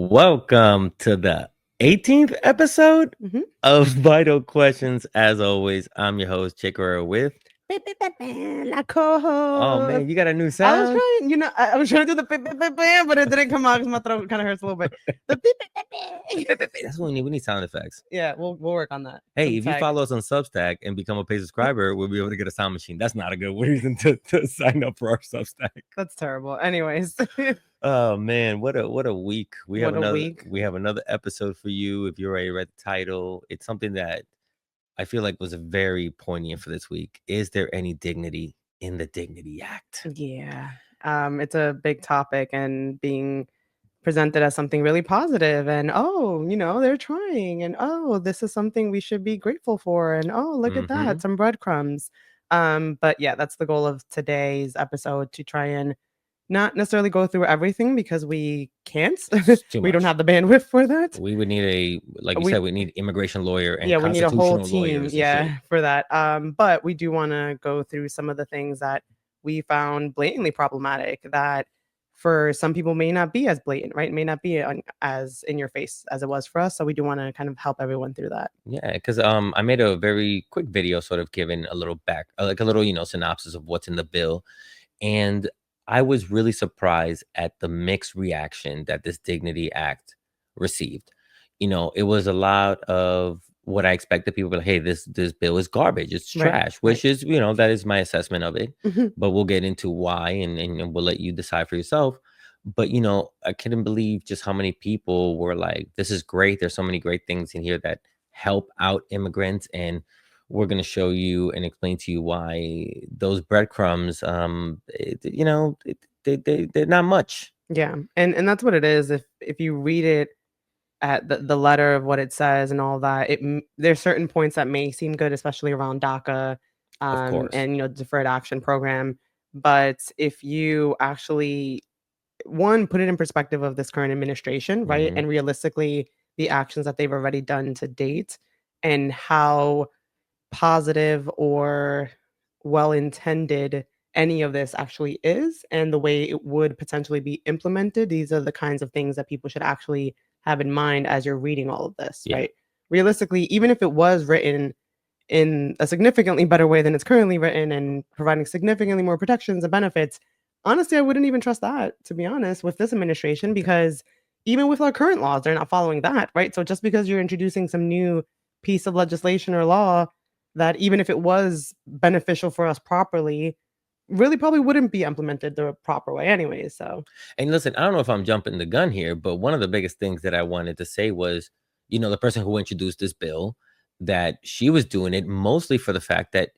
Welcome to the 18th episode Mhm. of Vital Questions. As always, I'm your host, Chick with. La co-host. Oh man, you got a new I was sound? trying, I was trying to do the but it didn't come out because my throat kind of hurts a little bit. The That's what we need. We need sound effects. Yeah, we'll work on that. Hey, Some if you tech. follow us on Substack and become a paid subscriber, we'll be able to get a sound machine. That's not a good reason to sign up for our Substack. That's terrible. Anyways, Oh man, what a week. We have what a another week. episode for you. If you already read the title, it's something that I feel like was very poignant for this week. Is there any dignity in the Dignity Act? Yeah. It's a big topic and being presented as something really positive and they're trying and this is something we should be grateful for and look at that, some breadcrumbs. But yeah, that's the goal of today's episode, to try and not necessarily go through everything because we can't. It's too We don't much. have the bandwidth for that. We would need like you We said, we need immigration lawyer and Yeah, we need a whole constitutional team, lawyers and shit. for that. But we do want to go through some of the things that we found blatantly problematic that for some people may not be as blatant, right? It may not be as in your face as it was for us. So we do want to kind of help everyone through that. Yeah, because I made a very quick video, sort of giving a little like a little synopsis of what's in the bill, and I was really surprised at the mixed reaction that this Dignity Act received. It was a lot of what I expected. People were like, hey, this bill is garbage, it's Right, trash, which is, that is my assessment of it. Mhm. But we'll get into why, and we'll let you decide for yourself. But I couldn't believe just how many people were like, this is great. There's so many great things in here that help out immigrants, and we're going to show you and explain to you why those breadcrumbs, they're not much. Yeah. And that's what it is. If you read it at the letter of what it says and all that, there's certain points that may seem good, especially around DACA, Of course. and deferred action program. But if you actually put it in perspective of this current administration, right, Mhm. and realistically the actions that they've already done to date, and how positive or well intended any of this actually is, and the way it would potentially be implemented, these are the kinds of things that people should actually have in mind as you're reading all of this, Yeah. right? Realistically, even if it was written in a significantly better way than it's currently written and providing significantly more protections and benefits, honestly, I wouldn't even trust that, to be honest, with this administration, because even with our current laws, they're not following that, right? So just because you're introducing some new piece of legislation or law that, even if it was beneficial for us properly, really probably wouldn't be implemented the proper way anyways. So And listen, I don't know if I'm jumping the gun here, but one of the biggest things that I wanted to say was, the person who introduced this bill, that she was doing it mostly for the fact that,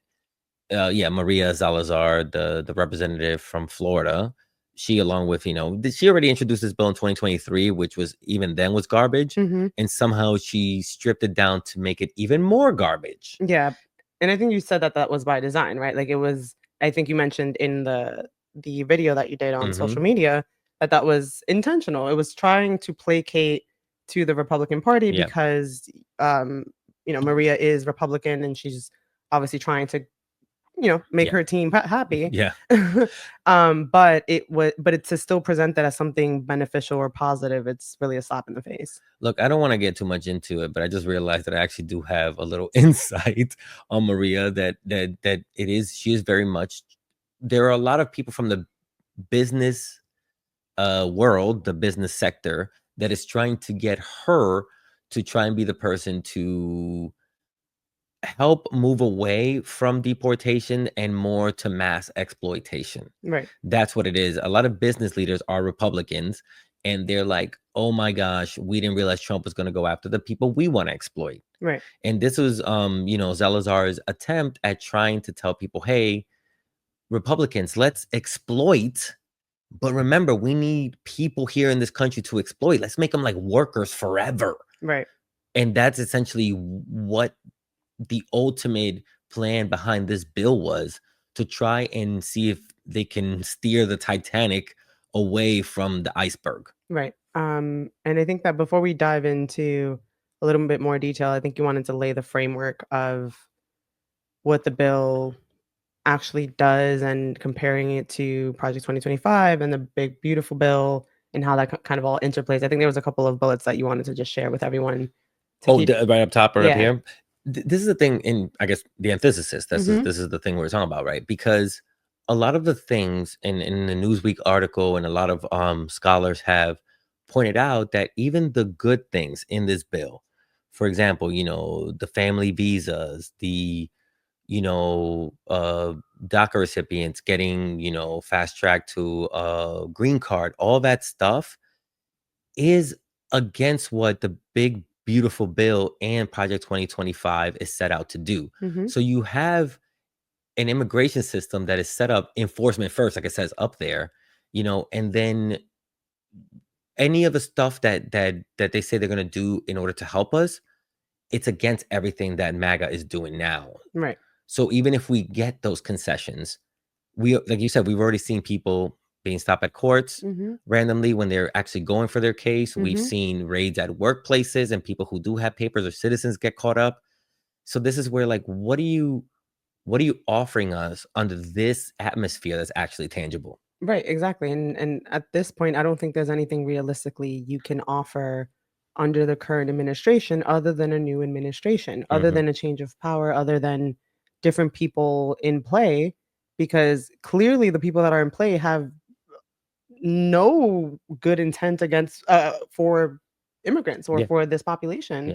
Maria Salazar, the representative from Florida, she, along with, she already introduced this bill in 2023, which was, even then, was garbage, Mhm. and somehow she stripped it down to make it even more garbage. Yeah, and I think you said that that was by design, right? Like, it was, I think you mentioned in the video that you did on social Hmm. media that that was intentional. It was trying to placate to the Republican Party Yeah, because, Maria is Republican and she's obviously trying to, make yeah, her team happy. yeah. But it's to still present that as something beneficial or positive. It's really a slap in the face. Look, I don't want to get too much into it, but I just realized that I actually do have a little insight on Maria, that she is very much. There are a lot of people from the business world, the business sector, that is trying to get her to try and be the person to help move away from deportation and more to mass exploitation. Right. That's what it is. A lot of business leaders are Republicans, and they're like, oh my gosh, we didn't realize Trump was going to go after the people we want to exploit. Right. And this was, Salazar's attempt at trying to tell people, hey, Republicans, let's exploit. But remember, we need people here in this country to exploit. Let's make them like workers forever. Right. And that's essentially what the ultimate plan behind this bill was, to try and see if they can steer the Titanic away from the iceberg. Right. And I think that before we dive into a little bit more detail, I think you wanted to lay the framework of what the bill actually does and comparing it to Project 2025 and the big beautiful bill. and how that kind of all interplays. I think there was a couple of bullets that you wanted to just share with everyone to Oh, keep. right up top or up Yeah. here. This is the thing in, I guess, the antithesis. Mhm. This is the thing we're talking about, right? Because a lot of the things in the Newsweek article and a lot of scholars have pointed out that even the good things in this bill, for example, the family visas, the DACA recipients getting, fast track to a green card, all that stuff is against what the big, beautiful bill and Project 2025 is set out to do. Mhm. So you have an immigration system that is set up enforcement first, like it says up there, and then any of the stuff that they say they're going to do in order to help us, it's against everything that MAGA is doing now. Right. So even if we get those concessions, like you said, we've already seen people being stopped at courts Mhm. randomly when they're actually going for their case. We've Mhm. seen raids at workplaces and people who do have papers or citizens get caught up. So this is where, like, what are you offering us under this atmosphere that's actually tangible? Right, exactly. And at this point, I don't think there's anything realistically you can offer under the current administration other than a new administration, other Hmm. than a change of power, other than different people in play, because clearly the people that are in play have no good intent against for immigrants or Yeah, for this population.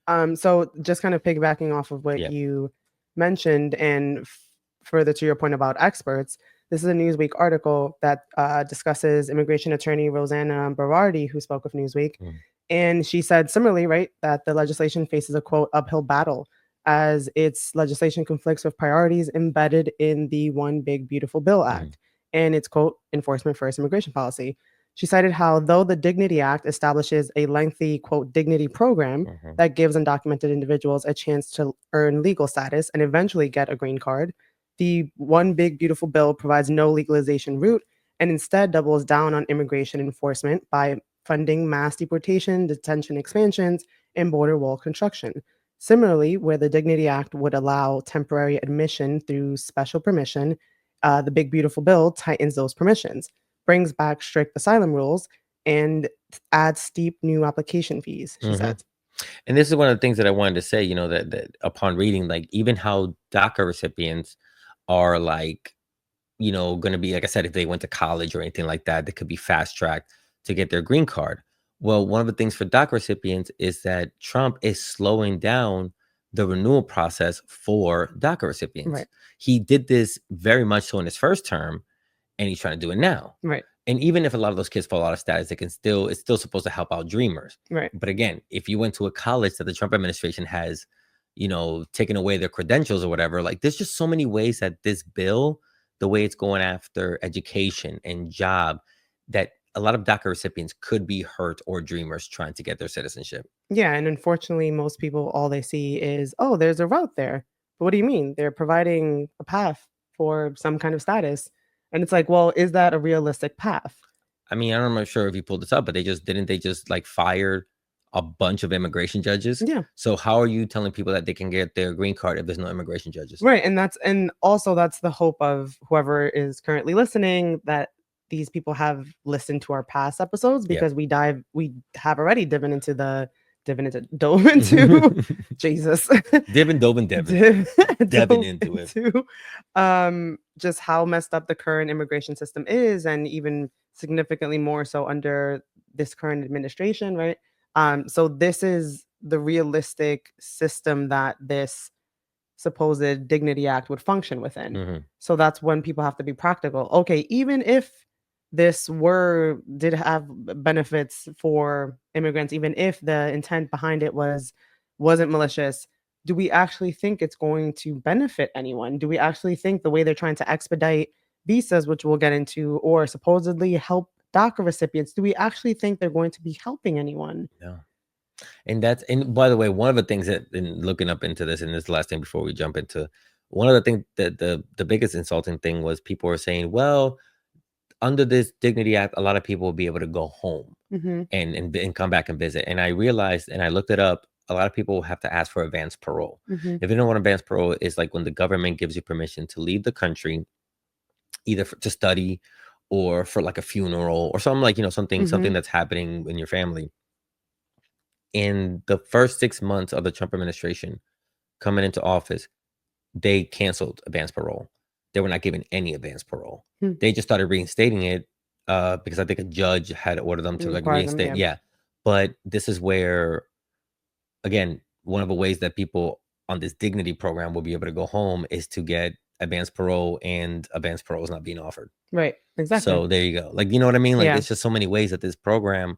yeah, So just kind of piggybacking off of what yeah. you mentioned and further to your point about experts, this is a Newsweek article that discusses immigration attorney Rosanna Berardi, who spoke with Newsweek. Mm, And she said similarly, right, that the legislation faces a quote uphill battle as its legislation conflicts with priorities embedded in the One Big Beautiful Bill mhm, Act and its quote enforcement first immigration policy. She cited how though the Dignity Act establishes a lengthy quote dignity program mhm, that gives undocumented individuals a chance to earn legal status and eventually get a green card, the One Big Beautiful Bill provides no legalization route and instead doubles down on immigration enforcement by funding mass deportation, detention expansions, and border wall construction. Similarly, where the Dignity Act would allow temporary admission through special permission, the Big Beautiful Bill tightens those permissions, brings back strict asylum rules, and adds steep new application fees, she mhm. says. And this is one of the things that I wanted to say, that upon reading, like, even how DACA recipients are, like, going to be, like I said, if they went to college or anything like that, they could be fast tracked to get their green card. Well, one of the things for DACA recipients is that Trump is slowing down the renewal process for DACA recipients. Right, He did this very much so in his first term, and he's trying to do it now. right, And even if a lot of those kids fall out of status, it's still supposed to help out dreamers. right. But again, if you went to a college that the Trump administration has, taken away their credentials or whatever, like, there's just so many ways that this bill, the way it's going after education and job, that a lot of DACA recipients could be hurt or dreamers trying to get their citizenship. Yeah, and unfortunately, most people, all they see is, "Oh, there's a route there." But what do you mean? They're providing a path for some kind of status. And it's like, well, is that a realistic path? I mean, I'm not sure if you pulled this up, but they just like fire a bunch of immigration judges. Yeah. So how are you telling people that they can get their green card if there's no immigration judges? Right. And also that's the hope of whoever is currently listening that these people have listened to our past episodes Yeah. because we have already dove into Jesus. Divin, Dovin, Devin. Div- Devin dove into it. into just how messed up the current immigration system is, and even significantly more so under this current administration, right? So this is the realistic system that this supposed Dignity Act would function within. Mhm. So that's when people have to be practical. Okay, even if this were did have benefits for immigrants, even if the intent behind it wasn't malicious, do we actually think it's going to benefit anyone? Do we actually think the way they're trying to expedite visas, which we'll get into, or supposedly help DACA recipients, do we actually think they're going to be helping anyone? Yeah. And by the way, one of the things that in looking up into this, and this is the last thing before we jump into one of the things that the biggest insulting thing was people were saying, well, under this Dignity Act, a lot of people will be able to go home Hmm. and come back and visit. And I realized, and I looked it up, a lot of people will have to ask for advance parole. Hmm. If you don't want advance parole, is like when the government gives you permission to leave the country, either to study or for like a funeral or something, like, something Mhm. that's happening in your family. In the first 6 months of the Trump administration coming into office, they canceled advance parole. They were not giving any advance parole. Hmm. They just started reinstating it because I think a judge had ordered them to like Requires them, reinstate. yeah. Yeah, but this is where, again, one of the ways that people on this dignity program will be able to go home is to get advance parole, and advance parole is not being offered. Right, exactly. So there you go. Like, you know what I mean? Like, Yeah. it's just so many ways that this program,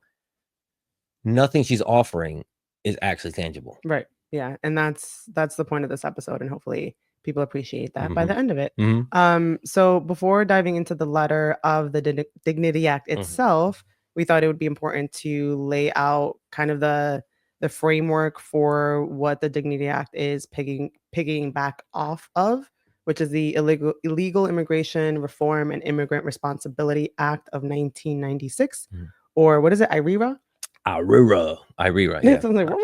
nothing she's offering is actually tangible. Right. Yeah, and that's the point of this episode, and hopefully people appreciate that by Mhm. the end of it. Mhm. So before diving into the letter of the Dignity Act Mhm. itself, we thought it would be important to lay out kind of the framework for what the Dignity Act is picking back off of, which is the Illegal Immigration Reform and Immigrant Responsibility Act of 1996, Mhm. or what is it, IRERA? Irira, yeah. Something like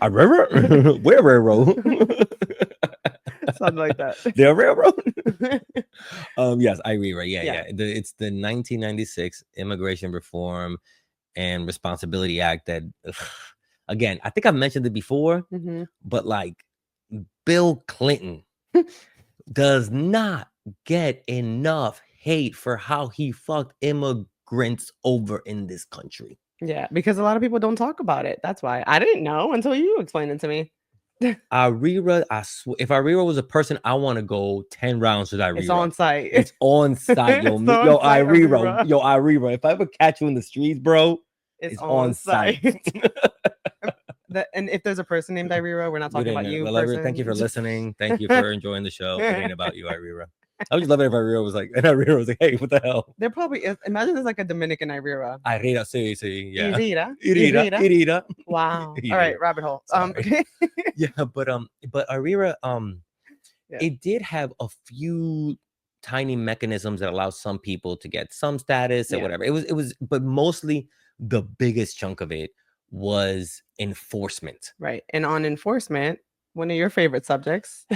Irira? Where railroad? something like that. The railroad? Yes, Irira, yeah, Yeah. yeah. It's the 1996 Immigration Reform and Responsibility Act that, again, I think I've mentioned it before, Mhm. but like, Bill Clinton does not get enough hate for how he fucked immigrants over in this country. Yeah, because a lot of people don't talk about it. That's why. I didn't know until you explained it to me. Irira, if Irira was a person, I want to go 10 rounds with It's Irira. on site. It's on site, yo. It's on site, Aurora. Yo, Irira. If I ever catch you in the streets, bro, It's it's on on site. site. And if there's a person named Irira, we're not talking about you, Well, Irira, thank you for person. listening. Thank you for enjoying the show. It ain't about you, Irira. I would just love it if Irira was like, and Irira was like, hey, what the hell? There probably is. Imagine there's like a Dominican Irira. Irira, sí, yeah. Irira. Irira. Wow. All Irira. right, rabbit hole. Sorry. Yeah, but Irira, Yeah. it did have a few tiny mechanisms that allow some people to get some status or Yeah. whatever. It was, but mostly the biggest chunk of it was enforcement. Right. And on enforcement, one of your favorite subjects.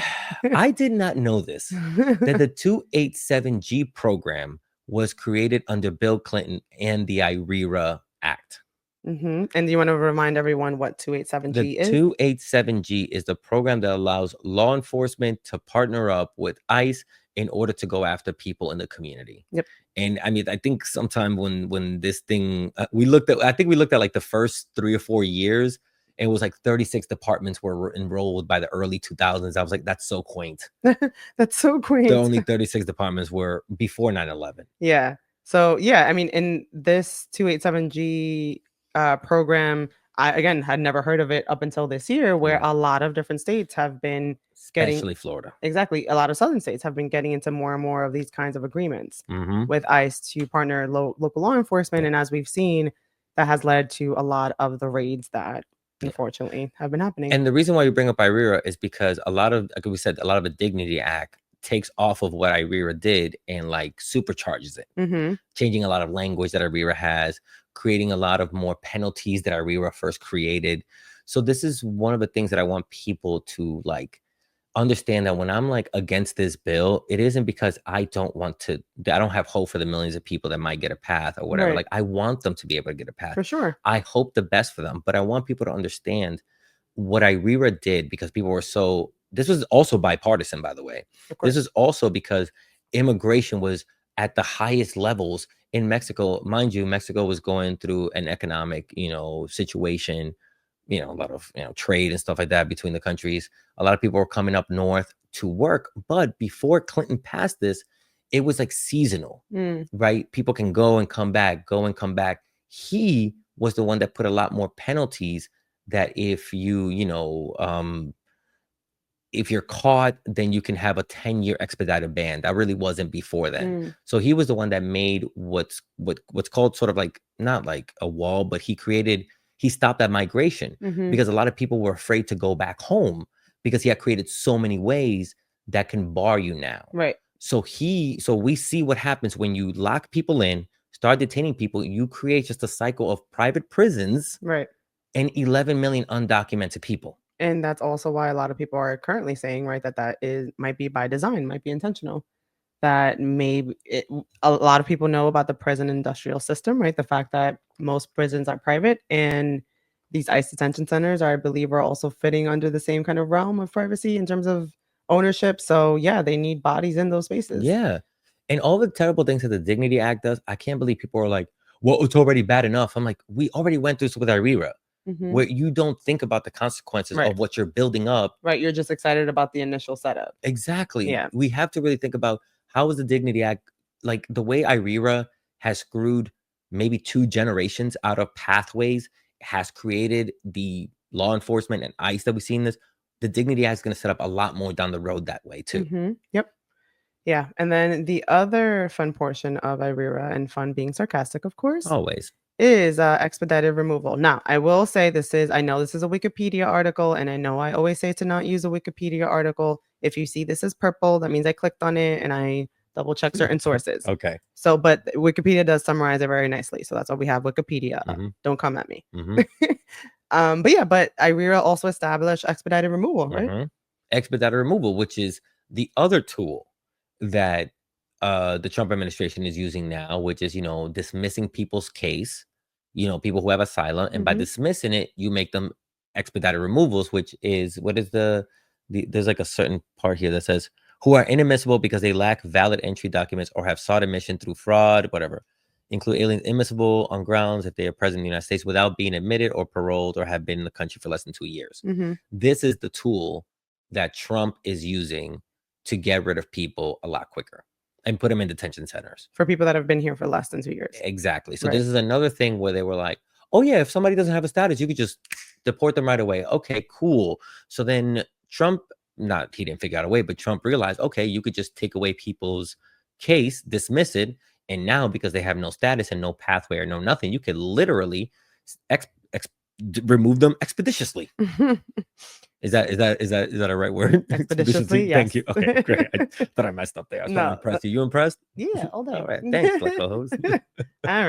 I did not know this, that the 287G program was created under Bill Clinton and the IRERA Act. And do you want to remind everyone what 287G The is? 287G is the program that allows law enforcement to partner up with ICE in order to go after people in the community. Yep. And I mean, I think sometime when this thing I think we looked at like the first 3 or 4 years, and it was like 36 departments were enrolled by the early 2000s. I was like, that's so quaint. That's so quaint. The only 36 departments were before 9/11. Yeah. So yeah, I mean, in this 287G program, I again had never heard of it up until this year, where Yeah. a lot of different states have been Especially Florida. exactly, a lot of southern states have been getting into more and more of these kinds of agreements Mhm. with ICE to partner local law enforcement, Yeah. and as we've seen, that has led to a lot of the raids that Yeah. unfortunately have been happening. And the reason why you bring up IRERA is because a lot of, like we said, a lot of the Dignity Act takes off of what IRERA did and like supercharges it, Mhm. changing a lot of language that IRERA has, creating a lot of more penalties that IRERA first created. So this is one of the things that I want people to like understand, that when I'm like against this bill, it isn't because I don't have hope for the millions of people that might get a path or whatever. Right. Like, I want them to be able to get a path. For sure. I hope the best for them, but I want people to understand what IRERA did, because people were so, this was also bipartisan, by the way. Of course. This is also because immigration was at the highest levels in Mexico. Mind you, Mexico was going through an economic, situation, a lot of, trade and stuff like that between the countries. A lot of people were coming up north to work, but before Clinton passed this, it was like seasonal, right? People can go and come back, go and come back. He was the one that put a lot more penalties, that if if you're caught, then you can have a 10-year expedited ban. That really wasn't before then. So he was the one that made what's called sort of like, not like a wall, but he stopped that migration, because a lot of people were afraid to go back home, because he had created so many ways that can bar you now. Right. So we see what happens when you lock people in, start detaining people. You create just a cycle of private prisons, Right. and 11 million undocumented people. And that's also why a lot of people are currently saying, right, that might be by design, might be intentional. that a lot of people know about the prison industrial system, right? The fact that most prisons are private and these ICE detention centers, I believe, are also fitting under the same kind of realm of privacy in terms of ownership. So yeah, they need bodies in those spaces. Yeah. And all the terrible things that the Dignity Act does, I can't believe people are like, well, it's already bad enough. I'm like, we already went through this with IRERA, where you don't think about the consequences Right. of what you're building up. Right. You're just excited about the initial setup. Exactly. Yeah. We have to really think about how is the Dignity Act, like the way IRERA has screwed maybe 2 generations out of pathways, has created the law enforcement and ICE that we've seen this. The Dignity Act is going to set up a lot more down the road that way too. Yep. Yeah. And then the other fun portion of IRERA, and fun being sarcastic, of course, Always. is expedited removal. Now, I will say I know this is a Wikipedia article, and I know I always say to not use a Wikipedia article. If you see this as purple, that means I clicked on it and I double check certain sources. Okay. So, but Wikipedia does summarize it very nicely. So that's why we have Wikipedia up. Don't come at me. But IRERA also established expedited removal, right? Expedited removal, which is the other tool that the Trump administration is using now, which is, dismissing people's case, people who have asylum, and by dismissing it, you make them expedited removals, which is, what is there's like a certain part here that says, who are inadmissible because they lack valid entry documents or have sought admission through fraud, whatever. Include aliens admissible on grounds if they are present in the United States without being admitted or paroled or have been in the country for less than 2 years. This is the tool that Trump is using to get rid of people a lot quicker and put them in detention centers. For people that have been here for less than 2 years. Exactly. So this is another thing where they were like, oh yeah, if somebody doesn't have a status, you could just deport them right away. Okay, cool. So then Trump, he didn't figure out a way, but Trump realized, okay, you could just take away people's case, dismiss it. And now, because they have no status and no pathway or no nothing, you could literally remove them expeditiously. Is that a right word? Expeditiously, yes. Thank you. Okay, great. I thought I messed up there. I was trying to impress you. You impressed? Yeah, all day. All right. Thanks, co-host. All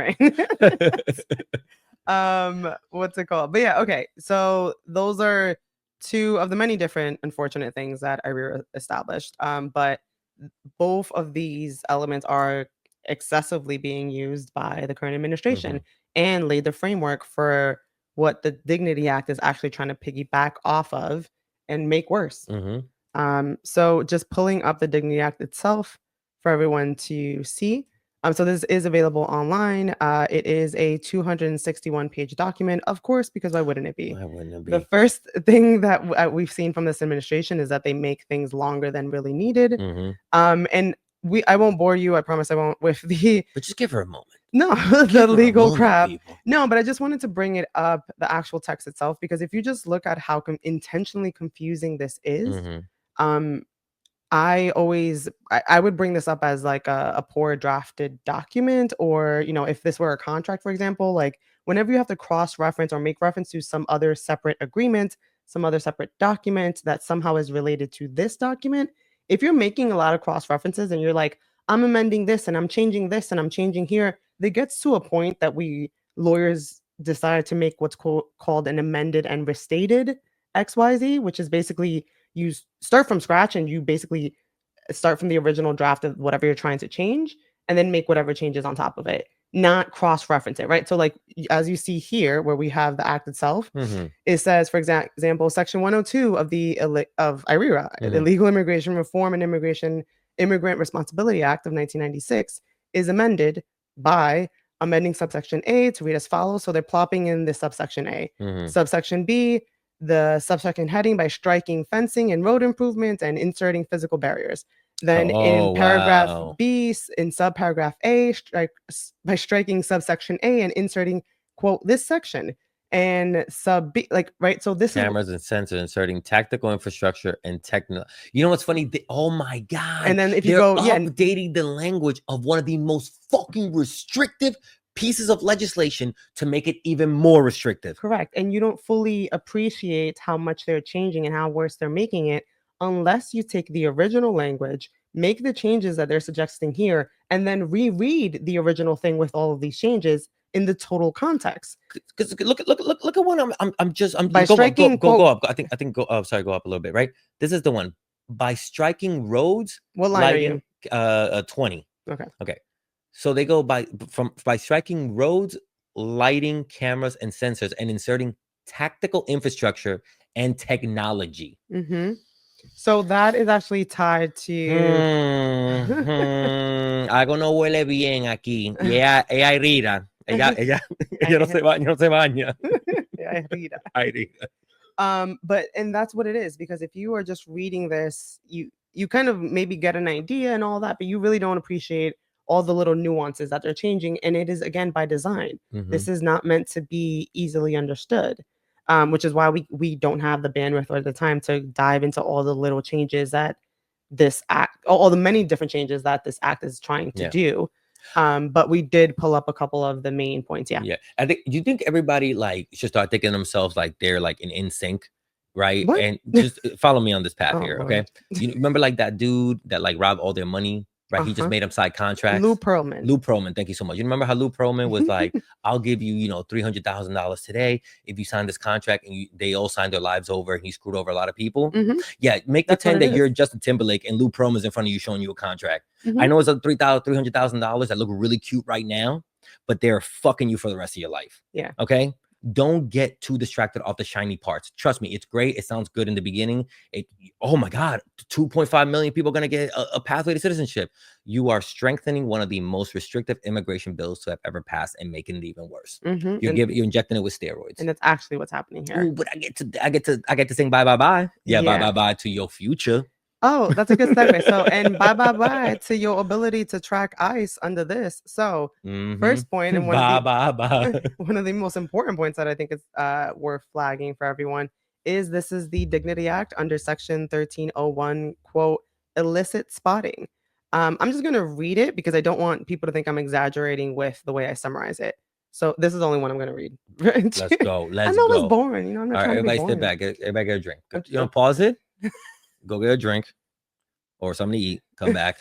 right. What's it called? But yeah, okay. So those are 2 of the many different unfortunate things that IRERA established. But both of these elements are excessively being used by the current administration and laid the framework for what the Dignity Act is actually trying to piggyback off of and make worse. So just pulling up the Dignity Act itself for everyone to see. So this is available online. It is a 261-page document, of course, because why wouldn't it be? Why wouldn't it be? The first thing that we've seen from this administration is that they make things longer than really needed. And I won't bore you. I promise I won't with the. But just give her a moment. No, the legal crap. People. No, but I just wanted to bring it up, the actual text itself, because if you just look at how intentionally confusing this is, I would bring this up as like a poor drafted document, or, if this were a contract, for example, like whenever you have to cross-reference or make reference to some other separate agreement, some other separate document that somehow is related to this document, if you're making a lot of cross-references and you're like, I'm amending this and I'm changing this and I'm changing here, it gets to a point that we lawyers decide to make what's called an amended and restated XYZ, which is basically you start from scratch and you basically start from the original draft of whatever you're trying to change and then make whatever changes on top of it, not cross-reference it, right? So like, as you see here, where we have the act itself, it says, for example, section 102 of IRERA, the Illegal Immigration Reform and Immigrant Responsibility Act of 1996, is amended by amending subsection A to read as follows. So they're plopping in the subsection A. Subsection B, the subsection heading by striking fencing and road improvements and inserting physical barriers. Then in paragraph B, in subparagraph A, by striking subsection A and inserting, quote, this section. And sub B, like, right? So this cameras and sensors, inserting tactical infrastructure and technical. You know what's funny? Oh my God. And then if you go, updating the language of one of the most fucking restrictive pieces of legislation to make it even more restrictive. Correct. And you don't fully appreciate how much they're changing and how worse they're making it unless you take the original language, make the changes that they're suggesting here, and then reread the original thing with all of these changes in the total context. Because look at one. I'm by striking. Go up. I think go. Oh, sorry. Go up a little bit. Right. This is the one. By striking roads. What line are you? 20. Okay. Okay. So they go by striking roads, lighting, cameras, and sensors, and inserting tactical infrastructure and technology. So that is actually tied to. Algo no huele bien aquí. Y ella irrita. Ella no se baña, no se baña. But and that's what it is, because if you are just reading this, you kind of maybe get an idea and all that, but you really don't appreciate all the little nuances that they're changing, and it is again by design. This is not meant to be easily understood, which is why we don't have the bandwidth or the time to dive into all the little changes that this act, all the many different changes that this act is trying to do. But we did pull up a couple of the main points. Yeah. I think, do you think everybody like should start thinking themselves like they're like in sync, right? What? And just follow me on this path here, Lord. okay? You remember like that dude that like robbed all their money, right? He just made them sign contracts. Lou Pearlman. Thank you so much. You remember how Lou Pearlman was like, I'll give you, $300,000 today if you sign this contract, and they all signed their lives over, and he screwed over a lot of people. Yeah, pretend that you're Justin Timberlake and Lou Pearlman's in front of you showing you a contract. I know it's a $300,000 that look really cute right now, but they're fucking you for the rest of your life. Yeah. Okay. Don't get too distracted off the shiny parts. Trust me, it's great. It sounds good in the beginning. Oh my God, 2.5 million people are going to get a pathway to citizenship. You are strengthening one of the most restrictive immigration bills to have ever passed and making it even worse. You're injecting it with steroids. And that's actually what's happening here. Ooh, but I get to sing bye bye bye. Yeah, bye bye to your future. Oh, that's a good segue. So, and bye to your ability to track ICE under this. So, first point, and one of the most important points that I think is worth flagging for everyone is this is the Dignity Act under Section 1301, quote, illicit spotting. I'm just going to read it because I don't want people to think I'm exaggerating with the way I summarize it. So this is the only one I'm going to read. Let's go. I know that's boring. I'm not trying to be boring. Everybody step back. Everybody get a drink. Pause it. Go get a drink or something to eat. Come back.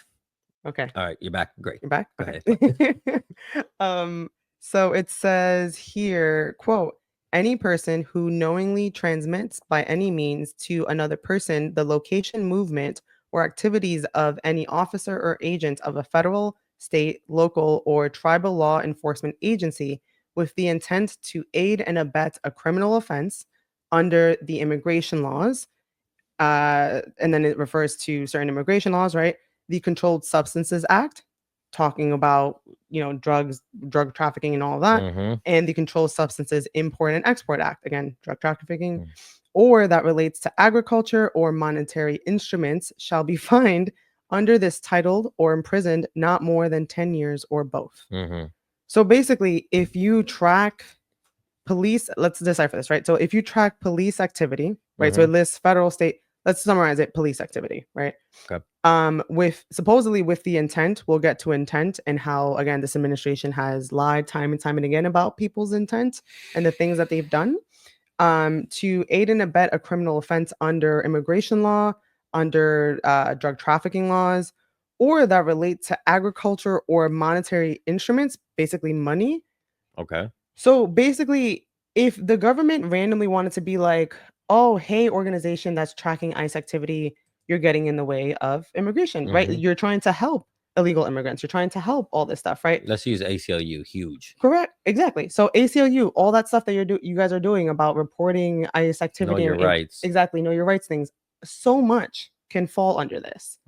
Okay. All right. You're back. Great. You're back? Go ahead. So it says here, quote, any person who knowingly transmits by any means to another person the location, movement, or activities of any officer or agent of a federal, state, local, or tribal law enforcement agency with the intent to aid and abet a criminal offense under the immigration laws, and then it refers to certain immigration laws, right? The Controlled Substances Act, talking about, drugs, drug trafficking and all of that, and the Controlled Substances Import and Export Act, again, drug trafficking, or that relates to agriculture or monetary instruments shall be fined under this title or imprisoned not more than 10 years or both. So basically, if you track police, let's decipher this, right? So if you track police activity, right? So it lists federal, state, let's summarize it, police activity, right? Okay. With supposedly with the intent, we'll get to intent and how, again, this administration has lied time and time and again about people's intent and the things that they've done. To aid and abet a criminal offense under immigration law, under drug trafficking laws, or that relate to agriculture or monetary instruments, basically money. Okay. So basically, if the government randomly wanted to be like, oh, hey, organization that's tracking ICE activity, you're getting in the way of immigration, right? You're trying to help illegal immigrants. You're trying to help all this stuff, right? Let's use ACLU. Huge. Correct. Exactly. So ACLU, all that stuff that you guys are doing about reporting ICE activity. Know your rights. Exactly. Know your rights things. So much can fall under this.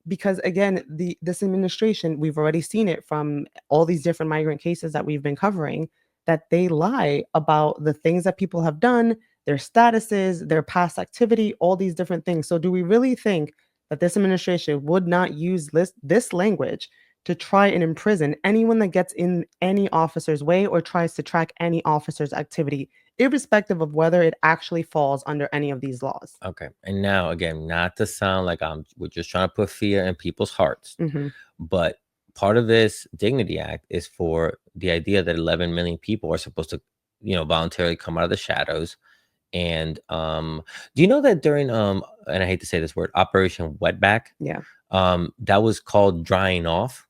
Because again, this administration, we've already seen it from all these different migrant cases that we've been covering, that they lie about the things that people have done, their statuses, their past activity, all these different things. So do we really think that this administration would not use this language to try and imprison anyone that gets in any officer's way or tries to track any officer's activity, irrespective of whether it actually falls under any of these laws? Okay. And now, again, not to sound like we're just trying to put fear in people's hearts, but part of this Dignity Act is for the idea that 11 million people are supposed to, voluntarily come out of the shadows. And do you know that during and I hate to say this word, Operation Wetback, that was called drying off?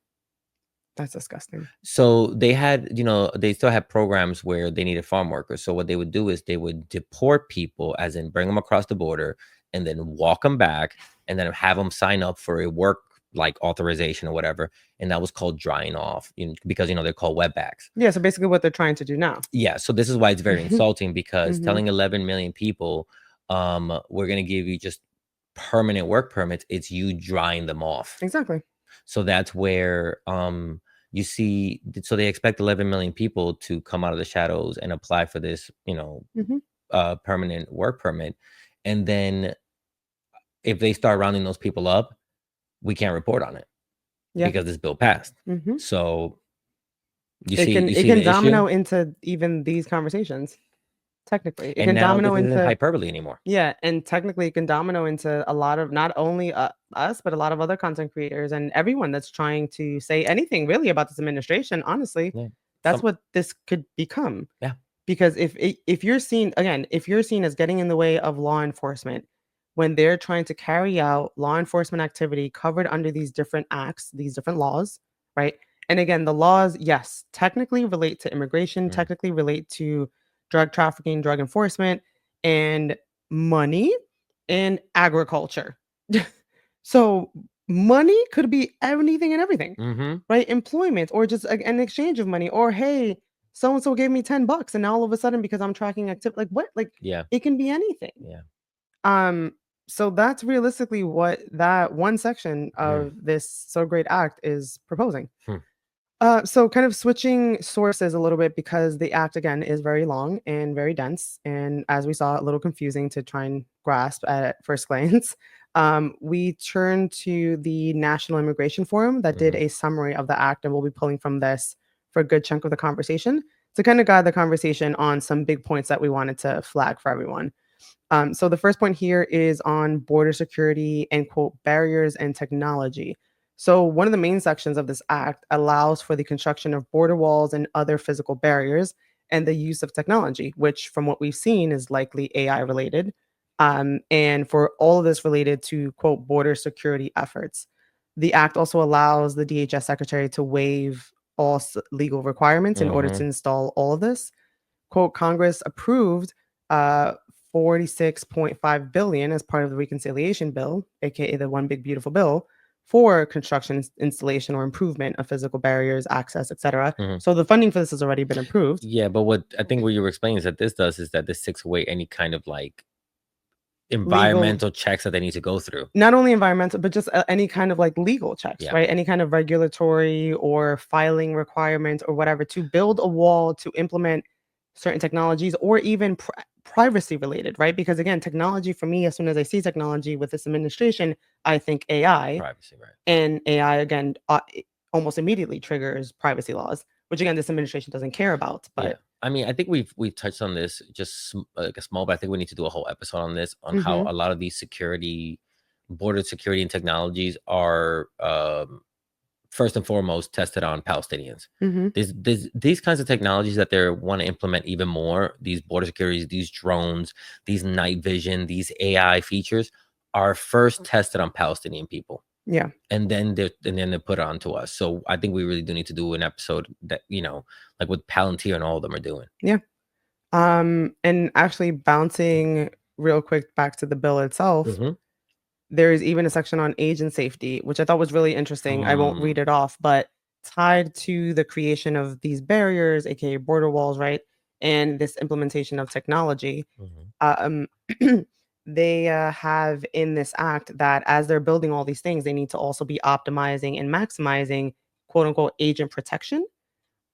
That's disgusting. So they had, they still had programs where they needed farm workers. So what they would do is they would deport people, as in bring them across the border and then walk them back and then have them sign up for a work like authorization or whatever, and that was called drying off, because they're called wetbacks. Yeah, so basically what they're trying to do now. Yeah, so this is why it's very insulting, because Mhm. telling 11 million people, we're going to give you just permanent work permits, it's you drying them off. Exactly. So that's where you see, so they expect 11 million people to come out of the shadows and apply for this, Mhm. permanent work permit, and then if they start rounding those people up, we can't report on it Yeah. because this bill passed. Mhm. So you It see, can you it see can the issue, domino into even these conversations. Technically, it and can now domino this isn't into hyperbole anymore. yeah, and technically it can domino into a lot of not only us, but a lot of other content creators and everyone that's trying to say anything really about this administration. Honestly, Yeah, that's what this could become. yeah. Because if you're seen again, if you're seen as getting in the way of law enforcement when they're trying to carry out law enforcement activity covered under these different acts, these different laws, right? And again, the laws, yes, technically relate to immigration, Mm. technically relate to drug trafficking, drug enforcement, and money and agriculture. So money could be anything and everything, Mm-hmm. right? Employment or just an exchange of money, or hey, so and so gave me $10 and now all of a sudden because I'm tracking activity, like what? Like Yeah, it can be anything. yeah. Um, so that's realistically what that one section Mm. of this so great act is proposing. Hmm. So kind of switching sources a little bit because the act again is very long and very dense, and as we saw, a little confusing to try and grasp at first glance. We turn to the National Immigration Forum that did Mm-hmm. a summary of the act, and we'll be pulling from this for a good chunk of the conversation to kind of guide the conversation on some big points that we wanted to flag for everyone. So the first point here is on border security and quote barriers and technology. So one of the main sections of this act allows for the construction of border walls and other physical barriers and the use of technology, which from what we've seen is likely AI related. And for all of this related to quote border security efforts. The act also allows the DHS secretary to waive all legal requirements in order Mm-hmm. to install all of this. Quote, Congress approved uh 46.5 billion as part of the reconciliation bill, aka the one big beautiful bill, for construction, installation, or improvement of physical barriers, access, etc. Mm-hmm. So the funding for this has already been approved. Yeah, but what I think what you were explaining is that this does is that this takes away any kind of like Legal, environmental checks that they need to go through. not only environmental, but just any kind of like legal checks, Yeah. right? Any kind of regulatory or filing requirements or whatever to build a wall to implement certain technologies or even privacy related, right? Because again, technology for me, as soon as I see technology with this administration, I think AI, Privacy, right? and AI again almost immediately triggers privacy laws, which again, this administration doesn't care about. Yeah. But I mean, I think we've touched on this just like a small, but I think we need to do a whole episode on this, on how mhm, a lot of these border security and technologies are first and foremost tested on Palestinians. mhm, These kinds of technologies that they want to implement even more, these border securities, these drones, these night vision, these AI features are first tested on Palestinian people. yeah. And then they put it onto us. So I think we really do need to do an episode that, like what Palantir and all of them are doing. Yeah. And actually bouncing real quick back to the bill itself, Mm-hmm. there is even a section on agent safety, which I thought was really interesting. I won't Mm, read it off, but tied to the creation of these barriers, aka border walls, right? And this implementation of technology, mhm, um, they have in this act that as they're building all these things, they need to also be optimizing and maximizing quote unquote agent protection.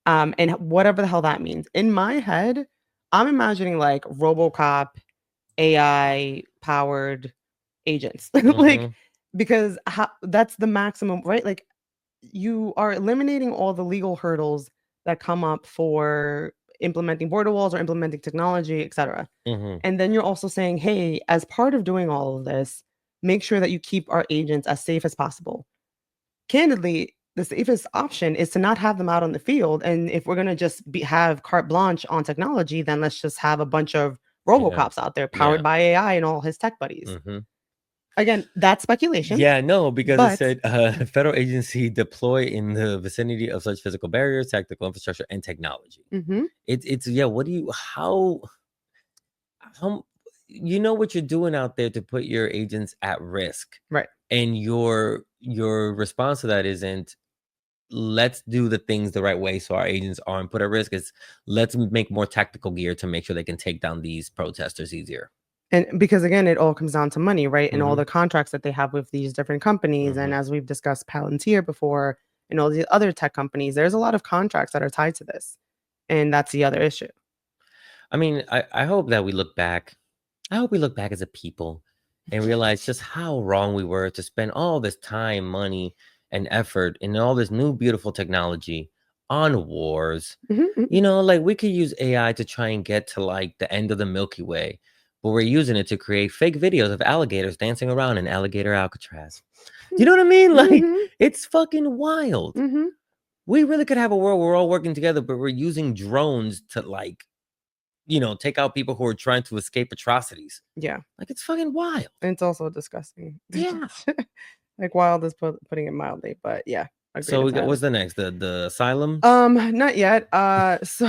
And whatever the hell that means. In my head, I'm imagining like RoboCop, AI powered agents, like mhm. because that's the maximum, right? Like you are eliminating all the legal hurdles that come up for implementing border walls or implementing technology, etc. Mhm. And then you're also saying, hey, as part of doing all of this, make sure that you keep our agents as safe as possible. Candidly, the safest option is to not have them out on the field. And if we're gonna just have carte blanche on technology, then let's just have a bunch of Yeah. RoboCops out there Yeah. powered by AI and all his tech buddies. Mhm. Again, that's speculation, Yeah, no, because it but said federal agency deploy in the vicinity of such physical barriers, tactical infrastructure, and technology. mhm, It's yeah. What do you how you know what you're doing out there to put your agents at risk, right. And your response to that isn't, let's do the things the right way so our agents aren't put at risk. It's, let's make more tactical gear to make sure they can take down these protesters easier. And because again, it all comes down to money, right? And all Mhm. the contracts that they have with these different companies. And Mhm. as we've discussed Palantir before and all the other tech companies, there's a lot of contracts that are tied to this. And that's the other issue. I mean, I hope that we look back. I hope we look back as a people and realize just how wrong we were to spend all this time, money, and effort and all this new beautiful technology on wars. Mhm, You mhm. know, like we could use AI to try and get to like the end of the Milky Way, but we're using it to create fake videos of alligators dancing around in alligator Alcatraz. Do you know what I mean? Like, Mhm, it's fucking wild. mhm. We really could have a world where we're all working together, but we're using drones to like, take out people who are trying to escape atrocities. Yeah. Like, it's fucking wild. And it's also disgusting. Yeah. Like wild is putting it mildly, but yeah, agreed So we got, entirely. what's the next? The asylums? Not yet. So